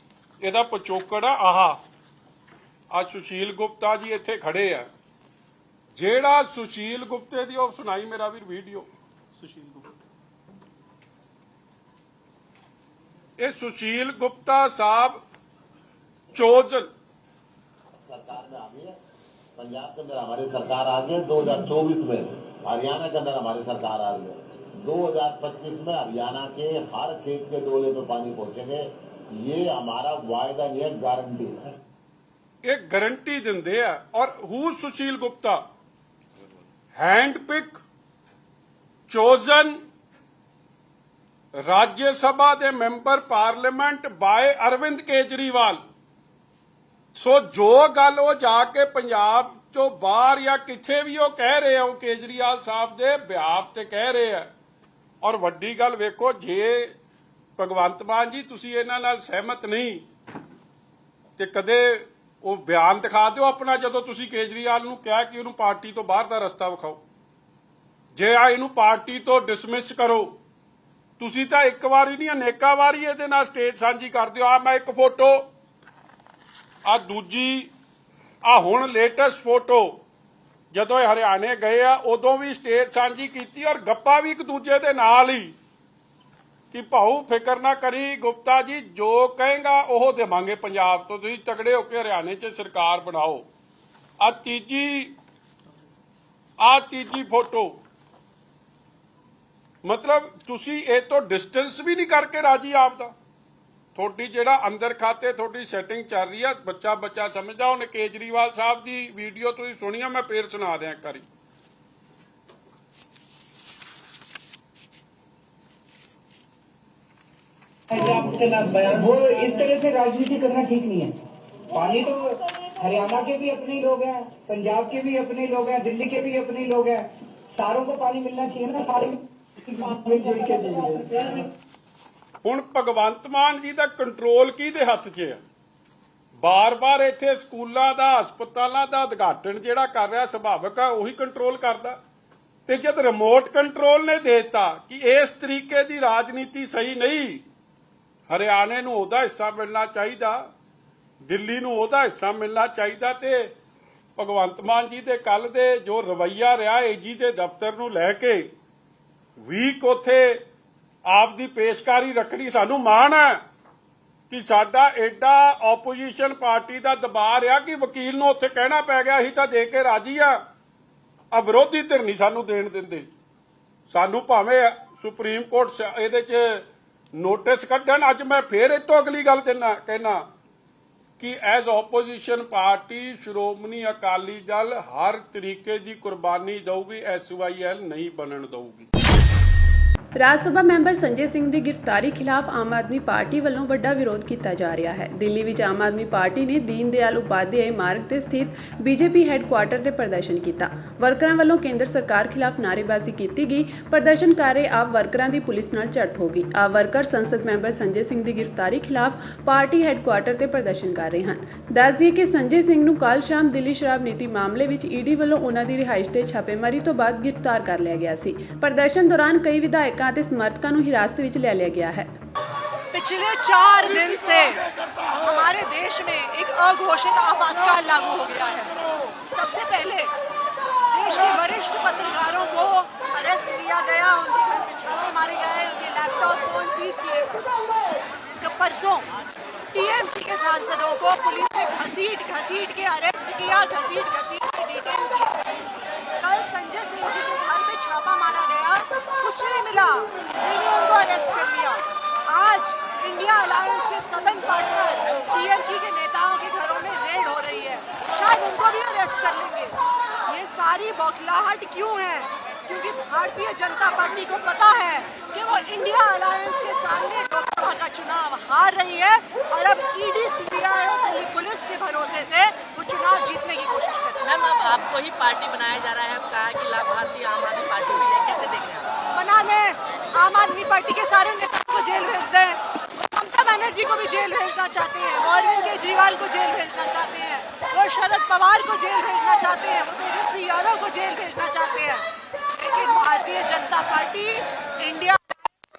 [SPEAKER 3] ਇਹਦਾ ਪਿਛੋਕੜ ਆ ਸੁਸ਼ੀਲ ਗੁਪਤਾ ਜੀ ਇੱਥੇ ਖੜੇ ਆ। ਜਿਹੜਾ ਸੁਸ਼ੀਲ ਗੁਪਤੇ ਦੀ, ਉਹ ਸੁਣਾਈ ਮੇਰਾ ਵੀਰ ਵੀਡੀਓ। ਸੁਸ਼ੀਲ ਗੁਪਤਾ, ਇਹ सुशील गुप्ता साहब चोजन
[SPEAKER 4] सरकार में आ गई है। पंजाब के अंदर हमारी सरकार आ गई है 2024 में, हरियाणा के अंदर हमारी सरकार आ रही है 2025 में। हरियाणा के हर खेत के डोले पे पानी पहुंचेंगे, ये हमारा वायदा नहीं है, गारंटी है।
[SPEAKER 3] ये गारंटी दिंदे है। और who Sushil Gupta hand pick chosen Rajya Sabha के member parliament by Arvind Kejriwal. So जो गल वो जाके पंजाब चो बाहर या किथे भी वो कह रहे हैं, वो केजरीवाल साहब के बिहाफ ते कह रहे हैं। और वड्डी गल वेखो, जे भगवंत मान जी तुसी इन्हां नाल सहमत नहीं ते कदे वो बयान दिखा दिओ अपना, जदों तुसी केजरीवाल नूं कहा कि उहनूं पार्टी तो बाहर दा रस्ता विखाओ। जे आ इहनूं पार्टी तो डिसमिस करो, ਤੁਸੀਂ ਤਾਂ ਇੱਕ ਵਾਰੀ ਨਹੀਂ ਅਨੇਕਾਂ ਵਾਰੀ ਇਹਦੇ ਨਾਲ ਸਟੇਜ ਸਾਂਝੀ ਕਰਦੇ ਹੋ। ਆ ਮੈਂ ਇੱਕ ਫੋਟੋ, ਆ ਦੂਜੀ, ਆ ਹੁਣ ਲੇਟੈਸਟ ਫੋਟੋ, ਜਦੋਂ ਇਹ ਹਰਿਆਣੇ ਗਏ ਆ ਉਦੋਂ ਵੀ ਸਟੇਜ ਸਾਂਝੀ ਕੀਤੀ ਔਰ ਗੱਪਾਂ ਵੀ ਇੱਕ ਦੂਜੇ ਦੇ ਨਾਲ ਹੀ ਕਿ ਭਾਊ ਫਿਕਰ ਨਾ ਕਰੀ ਗੁਪਤਾ ਜੀ, ਜੋ ਕਹੇਗਾ ਉਹ ਦੇਵਾਂਗੇ ਪੰਜਾਬ ਤੋਂ, ਤੁਸੀਂ ਤਗੜੇ ਹੋ ਕੇ ਹਰਿਆਣੇ 'ਚ ਸਰਕਾਰ ਬਣਾਓ। ਆ ਤੀਜੀ ਫੋਟੋ, मतलब तुसी ये तो डिस्टेंस भी नहीं करके राजी आपदा। थोड़ी जेड़ा अंदर खाते थोड़ी सैटिंग चल रही है, बच्चा बच्चा समझदा। उन्हें केजरीवाल साहब की वीडियो तुसी सुनिया, मैं फिर सुना दिया एक बारी।
[SPEAKER 5] वो इस तरह से राजनीति करना ठीक नहीं है। पानी तो हरियाणा के भी अपने लोग हैं, पंजाब के भी अपने लोग हैं, दिल्ली के भी अपने लोग हैं, सारों को पानी मिलना चाहिए ना। सारे
[SPEAKER 3] ਹੁਣ ਭਗਵੰਤ ਮਾਨ ਜੀ ਦਾ ਕੰਟਰੋਲ ਕਿਹਦੇ ਹੱਥ 'ਚ ਹੈ? ਬਾਰ-ਬਾਰ ਇੱਥੇ ਸਕੂਲਾਂ ਦਾ, ਹਸਪਤਾਲਾਂ ਦਾ ਉਦਘਾਟਨ ਜਿਹੜਾ ਕਰ ਰਿਹਾ, ਸੁਭਾਵਕ ਹੈ ਉਹੀ ਕੰਟਰੋਲ ਕਰਦਾ। ਤੇ ਜਦ ਰਿਮੋਟ ਕੰਟਰੋਲ ਨੇ ਦੇਤਾ ਕਿ ਇਸ ਤਰੀਕੇ ਦੀ ਰਾਜਨੀਤੀ ਸਹੀ ਨਹੀਂ, ਹਰਿਆਣੇ ਨੂੰ ਉਹਦਾ ਹਿੱਸਾ ਮਿਲਣਾ ਚਾਹੀਦਾ, ਦਿੱਲੀ ਨੂੰ ਉਹਦਾ ਹਿੱਸਾ ਮਿਲਣਾ ਚਾਹੀਦਾ, ਤੇ ਭਗਵੰਤ ਮਾਨ ਜੀ ਦੇ ਕੱਲ ਦੇ ਜੋ ਰਵੱਈਆ ਰਿਹਾ ਏਜੀ ਦੇ ਦਫ਼ਤਰ ਨੂੰ ਲੈ ਕੇ ਵੀਕ ਉੱਥੇ ਆਪ ਦੀ ਪੇਸ਼ਕਾਰੀ ਰੱਖਣੀ, ਸਾਨੂੰ ਮਾਣ ਹੈ ਕਿ ਸਾਡਾ ਐਡਾ ਆਪੋਜੀਸ਼ਨ ਪਾਰਟੀ ਦਾ ਦਬਾਅ ਰਿਹਾ ਕਿ ਵਕੀਲ ਨੂੰ ਉੱਥੇ ਕਹਿਣਾ ਪੈ ਗਿਆ ਅਸੀਂ ਤਾਂ ਦੇ ਕੇ ਰਾਜੀ ਆ ਵਿਰੋਧੀ ਧਿਰ ਨਹੀਂ ਸਾਨੂੰ ਦੇਣ ਦਿੰਦੇ। ਸਾਨੂੰ ਭਾਵੇਂ ਸੁਪਰੀਮ ਕੋਰਟ ਇਹਦੇ 'ਚ ਨੋਟਿਸ ਕੱਢਣ। ਅੱਜ ਮੈਂ ਫੇਰ ਇਹ ਤੋਂ ਅਗਲੀ ਗੱਲ ਕਹਿਣਾ ਕਿ as opposition party Shiromani Akali Dal ਹਰ ਤਰੀਕੇ ਦੀ ਕੁਰਬਾਨੀ ਦਊਗੀ, SYL ਨਹੀਂ ਬਣਨ ਦਊਗੀ।
[SPEAKER 1] ਰਾਜ ਸਭਾ ਮੈਂਬਰ ਸੰਜੇ ਸਿੰਘ ਦੀ ਗ੍ਰਿਫਤਾਰੀ ਖਿਲਾਫ ਆਮ ਆਦਮੀ ਪਾਰਟੀ ਵੱਲੋਂ ਵੱਡਾ ਵਿਰੋਧ ਕੀਤਾ ਜਾ ਰਿਹਾ ਹੈ। ਦਿੱਲੀ ਵਿੱਚ ਆਮ ਆਦਮੀ ਪਾਰਟੀ ਨੇ ਦੀਨ ਦਿਆਲ ਉਪਾਧਿਆਏ ਮਾਰਗ ਤੇ ਸਥਿਤ ਬੀਜੇਪੀ ਹੈੱਡਕੁਆਰਟਰ ਤੇ ਪ੍ਰਦਰਸ਼ਨ ਕੀਤਾ। ਵਰਕਰਾਂ ਵੱਲੋਂ ਕੇਂਦਰ ਸਰਕਾਰ ਖਿਲਾਫ ਨਾਅਰੇਬਾਜ਼ੀ ਕੀਤੀ ਗਈ। ਪ੍ਰਦਰਸ਼ਨ ਕਰ ਰਹੇ ਆਪ ਵਰਕਰਾਂ ਦੀ ਪੁਲਿਸ ਨਾਲ ਝੜਪ ਹੋ ਗਈ। ਆਪ ਵਰਕਰ ਸੰਸਦ ਮੈਂਬਰ ਸੰਜੇ ਸਿੰਘ ਦੀ ਗ੍ਰਿਫਤਾਰੀ ਖਿਲਾਫ ਪਾਰਟੀ ਹੈੱਡਕੁਆਰਟਰ ਤੇ ਪ੍ਰਦਰਸ਼ਨ ਕਰ ਰਹੇ ਹਨ। ਦੱਸ ਦਈਏ ਕਿ ਸੰਜੇ ਸਿੰਘ ਨੂੰ ਕੱਲ੍ਹ ਸ਼ਾਮ ਦਿੱਲੀ ਸ਼ਰਾਬ ਨੀਤੀ ਮਾਮਲੇ ਵਿੱਚ ਈਡੀ ਵੱਲੋਂ ਉਹਨਾਂ ਦੀ ਰਿਹਾਇਸ਼ ਤੇ ਛਾਪੇਮਾਰੀ ਤੋਂ ਬਾਅਦ ਗ੍ਰਿਫਤਾਰ ਕਰ ਲਿਆ ਗਿਆ ਸੀ। ਪ੍ਰਦਰਸ਼ਨ दौरान कई विधायकों और समर्थकों को हिरासत में ले लिया गया है।
[SPEAKER 6] पिछले 4 दिन से हमारे देश में एक अघोषित आपातकाल लागू हो गया है। सबसे पहले देश के वरिष्ठ पत्रकारों को अरेस्ट किया गया, उनके घर में छापे मारे गए, उनके लैपटॉप फोन सीज किए गए। परसों टीएमसी के सांसदों को पुलिस ने घसीट के अरेस्ट किया, घसीट के डिटेन किया। कल संजय सिंह जी के घर पे छापा मारा गया, कुछ नहीं मिला, फिर उनको अरेस्ट कर लिया। आज इंडिया अलायंस के सदन पार्टनर टीएमसी के नेताओं के घरों में रेड हो रही है, शायद उनको भी अरेस्ट कर लेंगे। ये सारी बौखलाहट क्यों है? क्योंकि भारतीय जनता पार्टी को पता है कि वो इंडिया अलायंस के सामने लोकसभा का चुनाव हार रही है और अब ईडी, सीबीआई और दिल्ली पुलिस के भरोसे से वो चुनाव जीतने की कोशिश कर रही है।
[SPEAKER 7] मैम, अब आपको ही पार्टी बनाया जा रहा है, अब कहा कि लाभार्थी आम आदमी पार्टी हुई है, कैसे देख रहे हैं आप?
[SPEAKER 6] बना दें, आम आदमी पार्टी के सारे नेताओं को जेल भेज दें, ममता बनर्जी को भी जेल भेजना चाहते हैं, वो अरविंद केजरीवाल को जेल भेजना चाहते हैं, वो शरद पवार को जेल भेजना चाहते हैं, वो तेजस्वी यादव को जेल भेजना चाहते हैं। लेकिन भारतीय जनता पार्टी इंडिया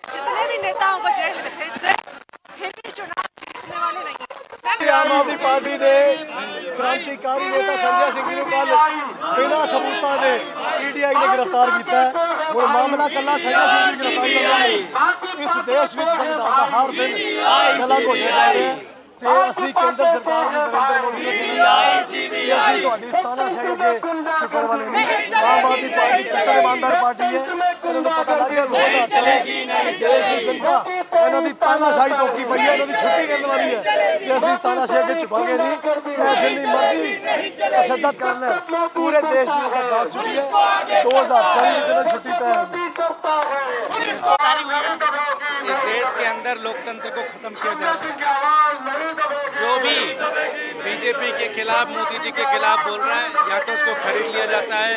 [SPEAKER 6] जितने भी नेताओं को जेल भेज दे, फिर भी चुनाव जीतने वाले नहीं है।
[SPEAKER 8] आम आदमी पार्टी ने क्रांतिकारी नेता संजय सिंह ਨੂੰ ਕੱਲ ਬਿਨਾਂ ਸਬੂਤਾਂ ਦੇ ਈਡੀਆਈ ਨੇ ਗ੍ਰਿਫਤਾਰ ਕੀਤਾ ਹੈ। ਹੁਣ ਮਾਮਲਾ ਕੱਲਾ ਸੰਜय ਸਿੰਘ ਦੀ ਗ੍ਰਿਫਤਾਰੀ ਦਾ ਨਹੀਂ, ਇਸ ਦੇਸ਼ ਵਿੱਚ ਸੰਵਿਧਾਨ ਦਾ ਹਰ ਦਿਨ ਗਲਾ ਘੋਟਿਆ ਜਾ ਰਿਹਾ ਹੈ ਤੇ ਅਸੀਂ ਕੇਂਦਰ ਸਰਕਾਰ ਨੂੰ ਨਰਿੰਦਰ ਮੋਦੀ ਨੂੰ ਕਹਿੰਦੇ ਕਿ ਅਸੀਂ ਤੁਹਾਡੀ ਤਾਨਾਸ਼ਾਹੀ ਅੱਗੇ ਝੁਕਣ ਵਾਲੇ ਨਹੀਂ। ਆਮ ਆਦਮੀ ਪਾਰਟੀ ਕੱਟੜ ਇਮਾਨਦਾਰ ਪਾਰਟੀ ਹੈ, ਇਹਨਾਂ ਨੂੰ ਪਤਾ ਲੱਗ ਗਿਆ 2024 ਦੇਸ਼ ਦੀ ਜਨਤਾ ਇਹਨਾਂ ਦੀ ਤਾਨਾਸ਼ਾਹੀ ਤੋਂ ਕੀ ਪਈ ਹੈ, ਇਹਨਾਂ ਦੀ ਛੁੱਟੀ ਕਰਨ ਵਾਲੀ ਹੈ ਕਿ ਅਸੀਂ ਇਸ ਤਾਨਾਸ਼ਾਹੀ ਅੱਗੇ ਝੁਕਾਂਗੇ ਨਹੀਂ। ਜਿੰਨੀ ਮਰਜ਼ੀ ਤਸ਼ੱਦਦ ਕਰ ਲੈ, पूरे देश की जगह जाग चुकी है। 2024 के दिन छुट्टी तय होगी।
[SPEAKER 9] इस देश के अंदर लोकतंत्र को खत्म किया जा रहा है। जो भी बीजेपी के खिलाफ, मोदी जी के खिलाफ बोल रहा है, या तो उसको खरीद लिया जाता है,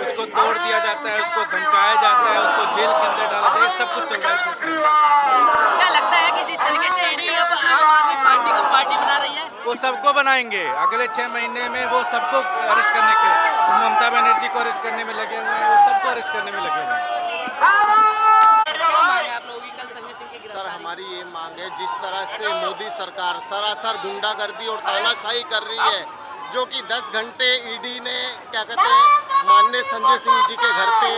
[SPEAKER 9] उसको तोड़ दिया जाता है, उसको धमकाया जाता है, उसको जेल के अंदर डाला जाता है, सब कुछ चल रहा है देश में।
[SPEAKER 7] क्या लगता है कि जिस तरीके से ईडी अब आम आदमी पार्टी को पार्टी बना रही है,
[SPEAKER 9] वो सबको बनाएंगे अगले 6 महीने में, वो सबको अरेस्ट करने के, ममता बनर्जी को अरेस्ट करने में लगे हुए हैं, वो सबको अरेस्ट करने में लगे हुए हैं।
[SPEAKER 7] क्या मांग है आप लोगों की कल संजय सिंह की
[SPEAKER 4] सर,
[SPEAKER 7] गिरफ्तारी?
[SPEAKER 4] हमारी ये मांग है, जिस तरह से मोदी सरकार सरासर गुंडागर्दी और तानाशाही कर रही है, जो कि 10 घंटे ईडी ने क्या कहते हैं माननीय संजय सिंह जी के घर पे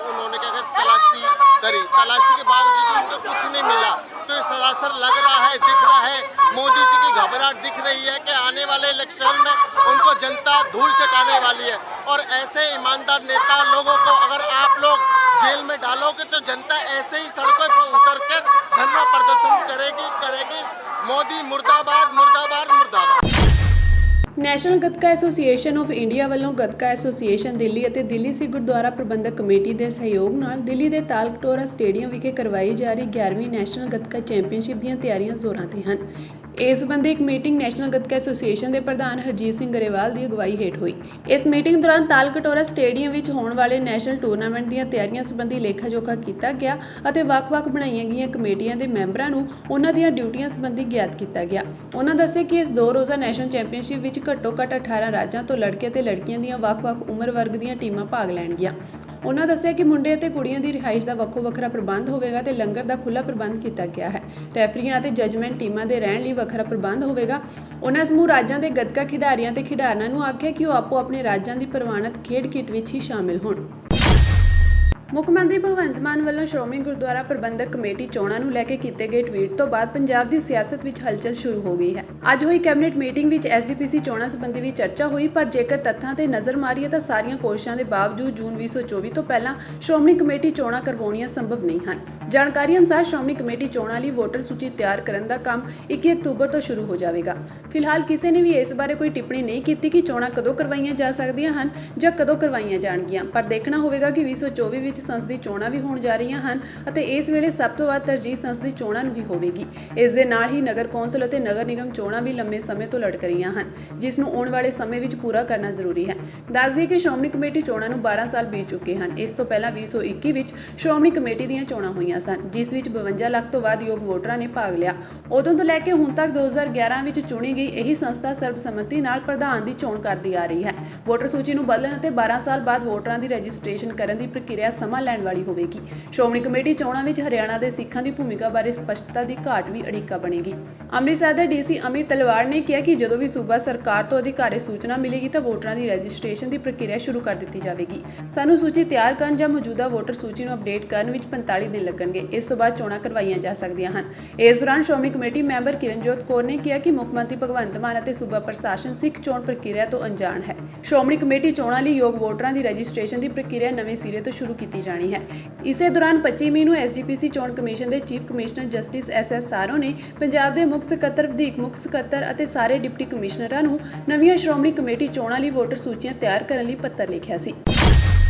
[SPEAKER 4] उन्होंने क्या कहते तलाशी करी, तलाशी के बावजूद उनको कुछ नहीं मिला। तो ये सरासर लग रहा है, दिख रहा है, मोदी जी की घबराहट दिख रही है कि आने वाले इलेक्शन में उनको जनता धूल चटाने वाली है। और ऐसे ईमानदार नेता लोगों को अगर आप लोग जेल में डालोगे तो जनता ऐसे ही सड़कों पर उतरकर धरना प्रदर्शन करेगी। मोदी मुर्दाबाद, मुर्दाबाद, मुर्दाबाद।
[SPEAKER 1] National gatka association of India ਵੱਲੋਂ ਗੱਤਕਾ ਐਸੋਸੀਏਸ਼ਨ ਦਿੱਲੀ ਅਤੇ ਦਿੱਲੀ ਸਿੱਖ ਗੁਰਦੁਆਰਾ ਪ੍ਰਬੰਧਕ ਕਮੇਟੀ ਦੇ ਸਹਿਯੋਗ ਨਾਲ ਦਿੱਲੀ ਦੇ ਤਾਲਕਟੋਰਾ ਸਟੇਡੀਅਮ ਵਿਖੇ ਕਰਵਾਈ ਜਾ ਰਹੀ 11ਵੀਂ ਨੈਸ਼ਨਲ ਗੱਤਕਾ ਚੈਂਪੀਅਨਸ਼ਿਪ ਦੀਆਂ ਤਿਆਰੀਆਂ ਜ਼ੋਰਾਂ ਤੇ ਹਨ। ਇਸ ਸੰਬੰਧੀ ਇੱਕ ਮੀਟਿੰਗ ਨੈਸ਼ਨਲ ਗੱਤਕਾ ਐਸੋਸੀਏਸ਼ਨ ਦੇ ਪ੍ਰਧਾਨ ਹਰਜੀਤ ਸਿੰਘ ਗਰੇਵਾਲ ਦੀ ਅਗਵਾਈ ਹੇਠ ਹੋਈ। ਇਸ ਮੀਟਿੰਗ ਦੌਰਾਨ ਤਾਲਕਟੋਰਾ ਸਟੇਡੀਅਮ ਵਿੱਚ ਹੋਣ ਵਾਲੇ ਨੈਸ਼ਨਲ ਟੂਰਨਾਮੈਂਟ ਦੀਆਂ ਤਿਆਰੀਆਂ ਸੰਬੰਧੀ ਲੇਖਾ ਜੋਖਾ ਕੀਤਾ ਗਿਆ ਅਤੇ ਵੱਖ-ਵੱਖ ਬਣਾਈਆਂ ਗਈਆਂ ਕਮੇਟੀਆਂ ਦੇ ਮੈਂਬਰਾਂ ਨੂੰ ਉਹਨਾਂ ਦੀਆਂ ਡਿਊਟੀਆਂ ਸੰਬੰਧੀ ਗਿਆਤ ਕੀਤਾ ਗਿਆ। ਉਹਨਾਂ ਦੱਸਿਆ ਕਿ ਇਸ 2 ਰੋਜ਼ਾ ਨੈਸ਼ਨਲ ਚੈਂਪੀਅਨਸ਼ਿਪ ਵਿੱਚ ਘੱਟੋ-ਘੱਟ 18 ਰਾਜਾਂ ਤੋਂ ਲੜਕੇ ਤੇ ਲੜਕੀਆਂ ਦੀਆਂ ਵੱਖ-ਵੱਖ ਉਮਰ ਵਰਗ ਦੀਆਂ ਟੀਮਾਂ ਭਾਗ ਲੈਣਗੀਆਂ। ਉਹਨਾਂ ਦੱਸਿਆ ਕਿ ਮੁੰਡੇ ਅਤੇ ਕੁੜੀਆਂ ਦੀ ਰਿਹਾਇਸ਼ ਦਾ ਵੱਖੋ-ਵੱਖਰਾ ਪ੍ਰਬੰਧ ਹੋਵੇਗਾ ਤੇ ਲੰਗਰ ਦਾ ਖੁੱਲ੍ਹਾ ਪ੍ਰਬੰਧ ਕੀਤਾ ਗਿਆ ਹੈ। ਰੈਫਰੀਆਂ ਅਤੇ ਜੱਜਮੈਂਟ ਟੀਮਾਂ ਦੇ ਰਹਿਣ ਲਈ ਵੱਖਰਾ ਪ੍ਰਬੰਧ ਹੋਵੇਗਾ। ਉਹਨਾਂ ਸਮੂਹ ਰਾਜਾਂ ਦੇ ਗੱਤਕਾ ਖਿਡਾਰੀਆਂ ਤੇ ਖਿਡਾਰਨਾਂ ਨੂੰ ਆਖਿਆ ਕਿ ਉਹ ਆਪੋ ਆਪਣੇ ਰਾਜਾਂ ਦੀ ਪ੍ਰਵਾਨਿਤ ਖੇਡ ਕਿੱਟ ਵਿੱਚ ਹੀ ਸ਼ਾਮਿਲ ਹੋਣ। ਮੁੱਖ ਮੰਤਰੀ ਭਗਵੰਤ ਮਾਨ ਵੱਲੋਂ ਸ਼੍ਰੋਮਣੀ ਗੁਰਦੁਆਰਾ ਪ੍ਰਬੰਧਕ ਕਮੇਟੀ ਚੋਣਾਂ ਨੂੰ ਲੈ ਕੇ ਕੀਤੇ ਗਏ ਟਵੀਟ ਤੋਂ ਬਾਅਦ ਪੰਜਾਬ ਦੀ ਸਿਆਸਤ ਵਿੱਚ ਹਲਚਲ ਸ਼ੁਰੂ ਹੋ ਗਈ ਹੈ। ਅੱਜ ਹੋਈ ਕੈਬਨਿਟ ਮੀਟਿੰਗ ਵਿੱਚ ਐਸਜੀਪੀਸੀ ਚੋਣਾਂ ਸੰਬੰਧੀ ਵੀ ਚਰਚਾ ਹੋਈ, ਪਰ ਜੇਕਰ ਤੱਥਾਂ ਤੇ ਨਜ਼ਰ ਮਾਰੀਏ ਤਾਂ ਸਾਰੀਆਂ ਕੋਸ਼ਿਸ਼ਾਂ ਦੇ ਬਾਵਜੂਦ ਜੂਨ 2024 ਤੋਂ ਪਹਿਲਾਂ ਸ਼੍ਰੋਮਣੀ ਕਮੇਟੀ ਚੋਣਾਂ ਕਰਵਾਉਣੀਆਂ ਸੰਭਵ ਨਹੀਂ ਹਨ। ਜਾਣਕਾਰੀ ਅਨੁਸਾਰ ਸ਼੍ਰੋਮਣੀ ਕਮੇਟੀ ਚੋਣਾਂ ਲਈ ਵੋਟਰ ਸੂਚੀ ਤਿਆਰ ਕਰਨ ਦਾ ਕੰਮ 21 ਅਕਤੂਬਰ ਤੋਂ ਸ਼ੁਰੂ ਹੋ ਜਾਵੇਗਾ। ਫਿਲਹਾਲ ਕਿਸੇ ਨੇ ਵੀ ਇਸ ਬਾਰੇ ਕੋਈ ਟਿੱਪਣੀ ਨਹੀਂ ਕੀਤੀ ਕਿ ਚੋਣਾਂ ਕਦੋਂ ਕਰਵਾਈਆਂ ਜਾ ਸਕਦੀਆਂ ਹਨ ਜਾਂ ਕਦੋਂ ਕਰਵਾਈਆਂ ਜਾਣਗੀਆਂ, ਪਰ ਦੇਖਣਾ ਹੋਵੇਗਾ ਕਿ 2024 ਵਿੱਚ ਸੰਸਦੀ ਚੋਣਾਂ ਵੀ ਹੋਣ ਜਾ ਰਹੀਆਂ ਹਨ ਅਤੇ ਇਸ ਵੇਲੇ ਸਭ ਤੋਂ ਵੱਧ ਤਰਜੀਹ ਸੰਸਦੀ ਚੋਣਾਂ ਨੂੰ ਹੀ ਹੋਵੇਗੀ। ਇਸ ਦੇ ਨਾਲ ਹੀ ਨਗਰ ਕੌਂਸਲ ਅਤੇ ਨਗਰ ਨਿਗਮ ਚੋਣਾਂ ਵੀ ਲੰਮੇ ਸਮੇਂ ਤੋਂ ਲਟਕ ਰਹੀਆਂ ਹਨ, ਜਿਸ ਨੂੰ ਆਉਣ ਵਾਲੇ ਸਮੇਂ ਵਿੱਚ ਪੂਰਾ ਕਰਨਾ ਜ਼ਰੂਰੀ ਹੈ। ਦੱਸ ਦਈਏ ਕਿ ਸ਼੍ਰੋਮਣੀ ਕਮੇਟੀ ਚੋਣਾਂ ਨੂੰ 12 ਸਾਲ ਬੀਤ ਚੁੱਕੇ ਹਨ। ਇਸ ਤੋਂ ਪਹਿਲਾਂ 2021 ਵਿੱਚ ਸ਼੍ਰੋਮਣੀ ਕਮੇਟੀ ਦੀਆਂ ਚੋਣਾਂ ਹੋਈਆਂ ਸਨ, ਜਿਸ ਵਿੱਚ 52 ਲੱਖ ਤੋਂ ਵੱਧ ਯੋਗ ਵੋਟਰਾਂ ਨੇ ਭਾਗ ਲਿਆ। ਉਦੋਂ ਤੋਂ ਲੈ ਕੇ ਹੁਣ ਤੱਕ 2011 ਵਿੱਚ ਚੁਣੀ ਗਈ ਇਹੀ ਸੰਸਥਾ ਸਰਬਸੰਮਤੀ ਨਾਲ ਪ੍ਰਧਾਨ ਦੀ ਚੋਣ ਕਰਦੀ ਆ ਰਹੀ ਹੈ। ਵੋਟਰ ਸੂਚੀ ਨੂੰ ਬਦਲਣ ਅਤੇ 12 ਸਾਲ ਬਾਅਦ ਵੋਟਰਾਂ ਦੀ ਰਜਿਸਟ੍ਰੇਸ਼ਨ ਕਰਨ ਦੀ ਪ੍ਰਕਿਰਿਆ ਸਮਾਂ ਲੈਣ ਵਾਲੀ ਹੋਵੇਗੀ। ਸ਼੍ਰੋਮਣੀ ਕਮੇਟੀ ਚੋਣਾਂ ਵਿੱਚ ਹਰਿਆਣਾ ਦੇ ਸਿੱਖਾਂ ਦੀ ਭੂਮਿਕਾ ਬਾਰੇ ਸਪਸ਼ਟਤਾ ਦੀ ਘਾਟ ਵੀ ਅੜਿੱਕਾ ਬਣੇਗੀ। ਅੰਮ੍ਰਿਤਸਰ ਦੇ ਡੀਸੀ ਅਮਿਤ ਤਲਵਾੜ ਨੇ ਕਿਹਾ ਕਿ ਜਦੋਂ ਵੀ ਸੂਬਾ ਸਰਕਾਰ ਤੋਂ ਅਧਿਕਾਰੀ ਸੂਚਨਾ ਮਿਲੇਗੀ ਤਾਂ ਵੋਟਰਾਂ ਦੀ ਰਜਿਸਟ੍ਰੇਸ਼ਨ ਦੀ ਪ੍ਰਕਿਰਿਆ ਸ਼ੁਰੂ ਕਰ ਦਿੱਤੀ ਜਾਵੇਗੀ। ਸਾਨੂੰ ਸੂਚੀ ਤਿਆਰ ਕਰਨ ਜਾਂ ਮੌਜੂਦਾ ਵੋਟਰ ਸੂਚੀ ਨੂੰ ਅਪਡੇਟ ਕਰਨ ਵਿੱਚ 45 ਦਿਨ ਲੱਗਣਗੇ। ਇਸ ਤੋਂ ਬਾਅਦ ਚੋਣਾਂ ਕਰਵਾਈਆਂ ਜਾ ਸਕਦੀਆਂ ਹਨ। ਇਸ ਦੌਰਾਨ ਸ਼੍ਰੋਮਣੀ ਕਮੇਟੀ ਮੈਂਬਰ ਕਿਰਨਜੋਤ ਕੌਰ ਨੇ ਕਿਹਾ ਕਿ ਮੁੱਖ ਮੰਤਰੀ ਭਗਵੰਤ ਮਾਨ ਅਤੇ ਸੂਬਾ ਪ੍ਰਸ਼ਾਸਨ ਸਿੱਖ ਚੋਣ ਪ੍ਰਕਿਰਿਆ ਤੋਂ ਅਣਜਾਣ ਹੈ। ਸ਼੍ਰੋਮਣੀ ਕਮੇਟੀ ਚੋਣਾਂ ਲਈ ਯੋਗ ਵੋਟਰਾਂ ਦੀ ਰਜਿਸਟ੍ਰੇਸ਼ਨ ਦੀ ਪ੍ਰਕਿਰਿਆ ਨਵੇਂ ਸਿਰੇ ਤੋਂ ਸ਼ੁਰੂ ਕੀਤੀ ਜਾਣੀ ਹੈ। ਇਸੇ ਦੌਰਾਨ 25 ਮਈ ਨੂੰ ਐਸਜੀਪੀਸੀ ਚੋਣ ਕਮਿਸ਼ਨ ਦੇ ਚੀਫ ਕਮਿਸ਼ਨਰ ਜਸਟਿਸ ਐਸਐਸ ਸਾਰੋ ਨੇ ਪੰਜਾਬ ਦੇ ਮੁੱਖ ਸਕੱਤਰ, ਵਧੀਕ ਮੁੱਖ ਸਕੱਤਰ ਅਤੇ ਸਾਰੇ ਡਿਪਟੀ ਕਮਿਸ਼ਨਰਾਂ ਨੂੰ ਨਵੀਆਂ ਸ਼੍ਰੋਮਣੀ ਕਮੇਟੀ ਚੋਣਾਂ ਲਈ ਵੋਟਰ ਸੂਚੀਆਂ ਤਿਆਰ ਕਰਨ ਲਈ ਪੱਤਰ ਲਿਖਿਆ ਸੀ।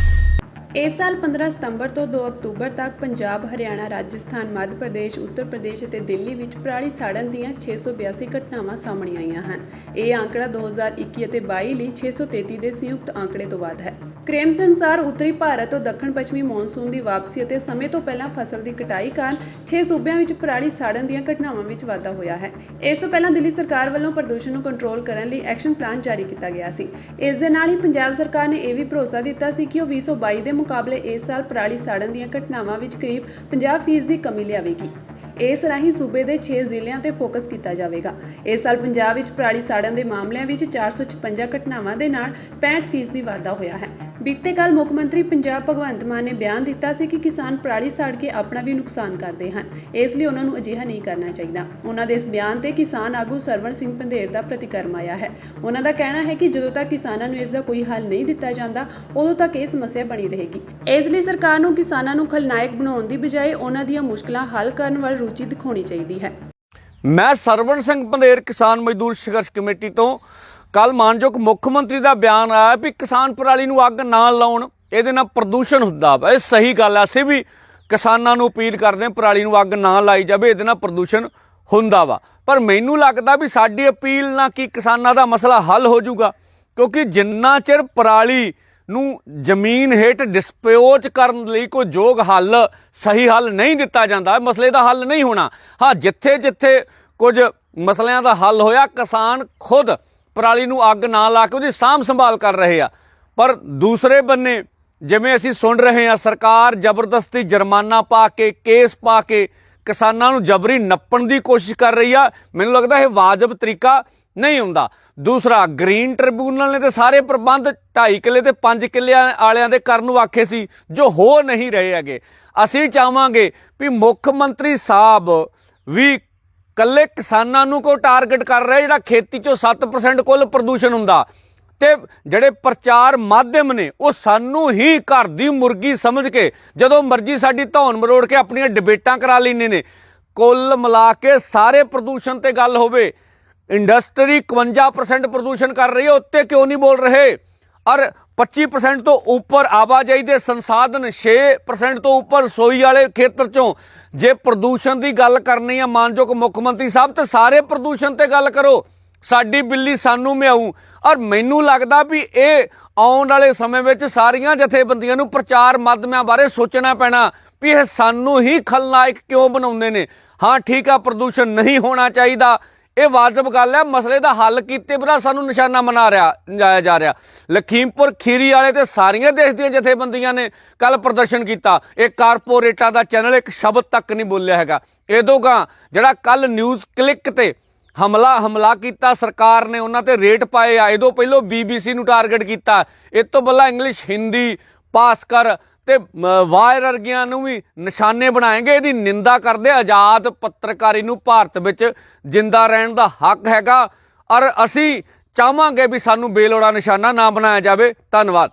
[SPEAKER 1] ਇਸ ਸਾਲ 15 ਸਤੰਬਰ ਤੋਂ 2 ਅਕਤੂਬਰ ਤੱਕ ਪੰਜਾਬ, ਹਰਿਆਣਾ, ਰਾਜਸਥਾਨ, ਮੱਧ ਪ੍ਰਦੇਸ਼, ਉੱਤਰ ਪ੍ਰਦੇਸ਼ ਅਤੇ ਦਿੱਲੀ ਵਿੱਚ ਪਰਾਲੀ ਸਾੜਨ ਦੀਆਂ 682 ਘਟਨਾਵਾਂ ਸਾਹਮਣੇ ਆਈਆਂ ਹਨ। ਇਹ ਆંકੜਾ 2021 ਅਤੇ 22 ਲਈ 633 ਦੇ ਸੰਯੁਕਤ ਆંકੜੇ ਤੋਂ ਵੱਧ ਹੈ। ਕ੍ਰੇਮਸ ਅਨੁਸਾਰ ਉੱਤਰੀ ਭਾਰਤ ਤੋਂ ਦੱਖਣ ਪੱਛਮੀ ਮੌਨਸੂਨ ਦੀ ਵਾਪਸੀ ਅਤੇ ਸਮੇਂ ਤੋਂ ਪਹਿਲਾਂ ਫਸਲ ਦੀ ਕਟਾਈ ਕਾਰਨ 6 ਸੂਬਿਆਂ ਵਿੱਚ ਪਰਾਲੀ ਸਾੜਨ ਦੀਆਂ ਘਟਨਾਵਾਂ ਵਿੱਚ ਵਾਧਾ ਹੋਇਆ ਹੈ। ਇਸ ਤੋਂ ਪਹਿਲਾਂ ਦਿੱਲੀ ਸਰਕਾਰ ਵੱਲੋਂ ਪ੍ਰਦੂਸ਼ਣ ਨੂੰ ਕੰਟਰੋਲ ਕਰਨ ਲਈ ਐਕਸ਼ਨ ਪਲਾਨ ਜਾਰੀ ਕੀਤਾ ਗਿਆ ਸੀ। ਇਸ ਦੇ ਨਾਲ ਹੀ ਪੰਜਾਬ ਸਰਕਾਰ ਨੇ ਇਹ ਵੀ ਭਰੋਸਾ ਦਿੱਤਾ ਸੀ ਕਿ ਉਹ 2022 ਦੇ ਮੁਕਾਬਲੇ ਇਸ ਸਾਲ ਪਰਾਲੀ ਸਾੜਨ ਦੀਆਂ ਘਟਨਾਵਾਂ ਵਿੱਚ ਕਰੀਬ 50% ਦੀ ਕਮੀ ਲਿਆਵੇਗੀ। ਇਸ ਰਾਹੀਂ ਸੂਬੇ ਦੇ 6 ਜ਼ਿਲ੍ਹਿਆਂ ਤੇ ਫੋਕਸ ਕੀਤਾ ਜਾਵੇਗਾ। ਇਸ ਸਾਲ ਪੰਜਾਬ ਵਿੱਚ ਪਰਾਲੀ ਸਾੜਨ ਦੇ ਮਾਮਲਿਆਂ ਵਿੱਚ 456 ਘਟਨਾਵਾਂ ਦੇ ਨਾਲ 65% ਦੀ ਵਾਧਾ ਹੋਇਆ ਹੈ। ਬੀਤੇ ਕੱਲ ਮੁੱਖ ਮੰਤਰੀ ਪੰਜਾਬ ਭਗਵੰਤ ਮਾਨ ਨੇ ਬਿਆਨ ਦਿੱਤਾ ਸੀ ਕਿ ਕਿਸਾਨ ਪਰਾਲੀ ਸਾੜ ਕੇ ਆਪਣਾ ਵੀ ਨੁਕਸਾਨ ਕਰਦੇ ਹਨ, ਇਸ ਲਈ ਉਹਨਾਂ ਨੂੰ ਅਜਿਹਾ ਨਹੀਂ ਕਰਨਾ ਚਾਹੀਦਾ। ਉਹਨਾਂ ਦੇ ਇਸ ਬਿਆਨ ਤੇ ਕਿਸਾਨ ਆਗੂ ਸਰਵਣ ਸਿੰਘ ਪੰਧੇਰ ਦਾ ਪ੍ਰਤੀਕਰਮ ਆਇਆ ਹੈ। ਉਹਨਾਂ ਦਾ ਕਹਿਣਾ ਹੈ ਕਿ ਜਦੋਂ ਤੱਕ ਕਿਸਾਨਾਂ ਨੂੰ ਇਸ ਦਾ ਕੋਈ ਹੱਲ ਨਹੀਂ ਦਿੱਤਾ ਜਾਂਦਾ, ਉਦੋਂ ਤੱਕ ਇਹ ਸਮੱਸਿਆ ਬਣੀ ਰਹੇਗੀ। ਇਸ ਲਈ ਸਰਕਾਰ ਨੂੰ ਕਿਸਾਨਾਂ ਨੂੰ ਖਲਨਾਇਕ ਬਣਾਉਣ ਦੀ ਬਜਾਏ ਉਹਨਾਂ ਦੀਆਂ ਮੁਸ਼ਕਲਾਂ ਹੱਲ ਕਰਨ ਵੱਲ ਰੁਚੀ ਦਿਖਾਉਣੀ ਚਾਹੀਦੀ ਹੈ।
[SPEAKER 10] ਮੈਂ ਸਰਵਣ ਸਿੰਘ ਪੰਧੇਰ, ਕਿਸਾਨ ਮਜ਼ਦੂਰ ਸੰਘਰਸ਼ ਕਮੇਟੀ ਤੋਂ। ਕੱਲ ਮਾਨਯੋਗ ਮੁੱਖ ਮੰਤਰੀ ਦਾ ਬਿਆਨ ਆਇਆ ਵੀ ਕਿਸਾਨ ਪਰਾਲੀ ਨੂੰ ਅੱਗ ਨਾ ਲਾਉਣ, ਇਹਦੇ ਨਾਲ ਪ੍ਰਦੂਸ਼ਣ ਹੁੰਦਾ ਵਾ। ਇਹ ਸਹੀ ਗੱਲ ਆ। ਅਸੀਂ ਵੀ ਕਿਸਾਨਾਂ ਨੂੰ ਅਪੀਲ ਕਰਦੇ ਹਾਂ ਪਰਾਲੀ ਨੂੰ ਅੱਗ ਨਾ ਲਾਈ ਜਾਵੇ, ਇਹਦੇ ਨਾਲ ਪ੍ਰਦੂਸ਼ਣ ਹੁੰਦਾ ਵਾ। ਪਰ ਮੈਨੂੰ ਲੱਗਦਾ ਵੀ ਸਾਡੀ ਅਪੀਲ ਨਾਲ ਕੀ ਕਿਸਾਨਾਂ ਦਾ ਮਸਲਾ ਹੱਲ ਹੋ ਜਾਊਗਾ, ਕਿਉਂਕਿ ਜਿੰਨਾ ਚਿਰ ਪਰਾਲੀ ਨੂੰ ਜ਼ਮੀਨ ਹੇਠ ਡਿਸਪੋਜ਼ ਕਰਨ ਲਈ ਕੋਈ ਯੋਗ ਹੱਲ, ਸਹੀ ਹੱਲ ਨਹੀਂ ਦਿੱਤਾ ਜਾਂਦਾ, ਮਸਲੇ ਦਾ ਹੱਲ ਨਹੀਂ ਹੋਣਾ। ਹਾਂ, ਜਿੱਥੇ ਜਿੱਥੇ ਕੁਝ ਮਸਲਿਆਂ ਦਾ ਹੱਲ ਹੋਇਆ, ਕਿਸਾਨ ਖੁਦ ਪਰਾਲੀ ਨੂੰ ਅੱਗ ਨਾ ਲਾ ਕੇ ਉਹਦੀ ਸਾਂਭ ਸੰਭਾਲ ਕਰ ਰਹੇ ਆ। ਪਰ ਦੂਸਰੇ ਬੰਨੇ ਜਿਵੇਂ ਅਸੀਂ ਸੁਣ ਰਹੇ ਹਾਂ, ਸਰਕਾਰ ਜ਼ਬਰਦਸਤੀ ਜੁਰਮਾਨਾ ਪਾ ਕੇ, ਕੇਸ ਪਾ ਕੇ ਕਿਸਾਨਾਂ ਨੂੰ ਜਬਰੀ ਨੱਪਣ ਦੀ ਕੋਸ਼ਿਸ਼ ਕਰ ਰਹੀ ਆ। ਮੈਨੂੰ ਲੱਗਦਾ ਇਹ ਵਾਜਬ ਤਰੀਕਾ ਨਹੀਂ ਹੁੰਦਾ। ਦੂਸਰਾ, ਗ੍ਰੀਨ ਟ੍ਰਿਬਿਊਨਲ ਨੇ ਤੇ ਸਾਰੇ ਪ੍ਰਬੰਧ 2.5 ਕਿੱਲੇ ਤੇ 5 ਕਿੱਲਿਆਂ ਵਾਲਿਆਂ ਦੇ ਕਰਨ ਨੂੰ ਆਖੇ ਸੀ, ਜੋ ਹੋ ਨਹੀਂ ਰਹੇ ਹੈਗੇ। ਅਸੀਂ ਚਾਹਾਂਗੇ ਵੀ ਮੁੱਖ ਮੰਤਰੀ ਸਾਹਿਬ ਵੀ ਕੱਲੇ ਕਿਸਾਨਾਂ ਨੂੰ ਕੋਈ ਟਾਰਗੇਟ ਕਰ ਰਿਹਾ, ਜਿਹੜਾ ਖੇਤੀ ਚੋਂ 7% ਕੁੱਲ ਪ੍ਰਦੂਸ਼ਣ ਹੁੰਦਾ, ਤੇ ਜਿਹੜੇ ਪ੍ਰਚਾਰ ਮਾਧਿਅਮ ਨੇ ਉਹ ਸਾਨੂੰ ਹੀ ਘਰ ਦੀ ਮੁਰਗੀ ਸਮਝ ਕੇ ਜਦੋਂ ਮਰਜ਼ੀ ਸਾਡੀ ਧੌਣ ਮਰੋੜ ਕੇ ਆਪਣੀਆਂ ਡਿਬੇਟਾਂ ਕਰਾ ਲੈਂਦੇ ਨੇ। ਕੁੱਲ ਮਿਲਾ ਕੇ ਸਾਰੇ ਪ੍ਰਦੂਸ਼ਣ ਤੇ ਗੱਲ ਹੋਵੇ। ਇੰਡਸਟਰੀ 51% ਪ੍ਰਦੂਸ਼ਣ ਕਰ ਰਹੀ ਹੈ, ਉੱਤੇ ਕਿਉਂ ਨਹੀਂ ਬੋਲ ਰਹੇ? ਔਰ 25% ਤੋਂ ਉੱਪਰ ਆਵਾਜਾਈ ਦੇ ਸੰਸਾਧਨ, 6% ਤੋਂ ਉੱਪਰ ਰਸੋਈ ਵਾਲੇ ਖੇਤਰ ਚੋਂ। ਜੇ ਪ੍ਰਦੂਸ਼ਣ ਦੀ ਗੱਲ ਕਰਨੀ ਆ ਮਾਨਯੋਗ ਮੁੱਖ ਮੰਤਰੀ ਸਾਹਿਬ, ਤੇ ਸਾਰੇ ਪ੍ਰਦੂਸ਼ਣ ਤੇ ਗੱਲ ਕਰੋ। ਸਾਡੀ ਬਿੱਲੀ ਸਾਨੂੰ ਮਿਆਊ। ਔਰ ਮੈਨੂੰ ਲੱਗਦਾ ਵੀ ਇਹ ਆਉਣ ਵਾਲੇ ਸਮੇਂ ਵਿੱਚ ਸਾਰੀਆਂ ਜਥੇਬੰਦੀਆਂ ਨੂੰ ਪ੍ਰਚਾਰ ਮਾਧਿਅਮਾਂ ਬਾਰੇ ਸੋਚਣਾ ਪੈਣਾ ਵੀ ਇਹ ਸਾਨੂੰ ਹੀ ਖਲਨਾਇਕ ਕਿਉਂ ਬਣਾਉਂਦੇ ਨੇ। ਹਾਂ ਠੀਕ ਆ, ਪ੍ਰਦੂਸ਼ਣ ਨਹੀਂ ਹੋਣਾ ਚਾਹੀਦਾ, ਇਹ ਵਾਜਬ ਗੱਲ ਹੈ। ਮਸਲੇ ਦਾ ਹੱਲ ਕੀਤੇ ਬਿਨਾਂ ਸਾਨੂੰ ਨਿਸ਼ਾਨਾ ਜਾਇਆ ਜਾ ਰਿਹਾ। ਲਖੀਮਪੁਰ ਖੀਰੀ ਵਾਲੇ ਤੇ ਸਾਰੀਆਂ ਦੇਸ਼ ਦੀਆਂ ਜਥੇਬੰਦੀਆਂ ਨੇ ਕੱਲ ਪ੍ਰਦਰਸ਼ਨ ਕੀਤਾ। ਇਹ ਕਾਰਪੋਰੇਟਾਂ ਦਾ ਚੈਨਲ ਇੱਕ ਸ਼ਬਦ ਤੱਕ ਨਹੀਂ ਬੋਲਿਆ ਹੈਗਾ। ਇਹਦੋਗਾ ਜਿਹੜਾ ਕੱਲ ਨਿਊਜ਼ ਕਲਿੱਕ ਤੇ ਹਮਲਾ ਕੀਤਾ ਸਰਕਾਰ ਨੇ, ਉਹਨਾਂ ਤੇ ਰੇਟ ਪਾਏ ਆ। ਇਹਦੋਂ ਪਹਿਲਾਂ BBC ਨੂੰ ਟਾਰਗੇਟ ਕੀਤਾ। ਇਹ ਤੋਂ ਪਹਿਲਾਂ ਇੰਗਲਿਸ਼, ਹਿੰਦੀ, ਭਾਸਕਰ ਤੇ ਵਾਇਰ ਵਰਗੀਆਂ ਨੂੰ ਵੀ ਨਿਸ਼ਾਨੇ ਬਣਾਏਗੇ। ਇਹਦੀ ਨਿੰਦਾ ਕਰਦੇ। ਆਜ਼ਾਦ ਪੱਤਰਕਾਰੀ ਨੂੰ ਭਾਰਤ ਵਿੱਚ ਜਿੰਦਾ ਰਹਿਣ ਦਾ ਹੱਕ ਹੈਗਾ ਔਰ ਅਸੀਂ ਚਾਹਾਂਗੇ ਵੀ ਸਾਨੂੰ ਬੇਲੋੜਾ ਨਿਸ਼ਾਨਾ ਨਾ ਬਣਾਇਆ ਜਾਵੇ। ਧੰਨਵਾਦ।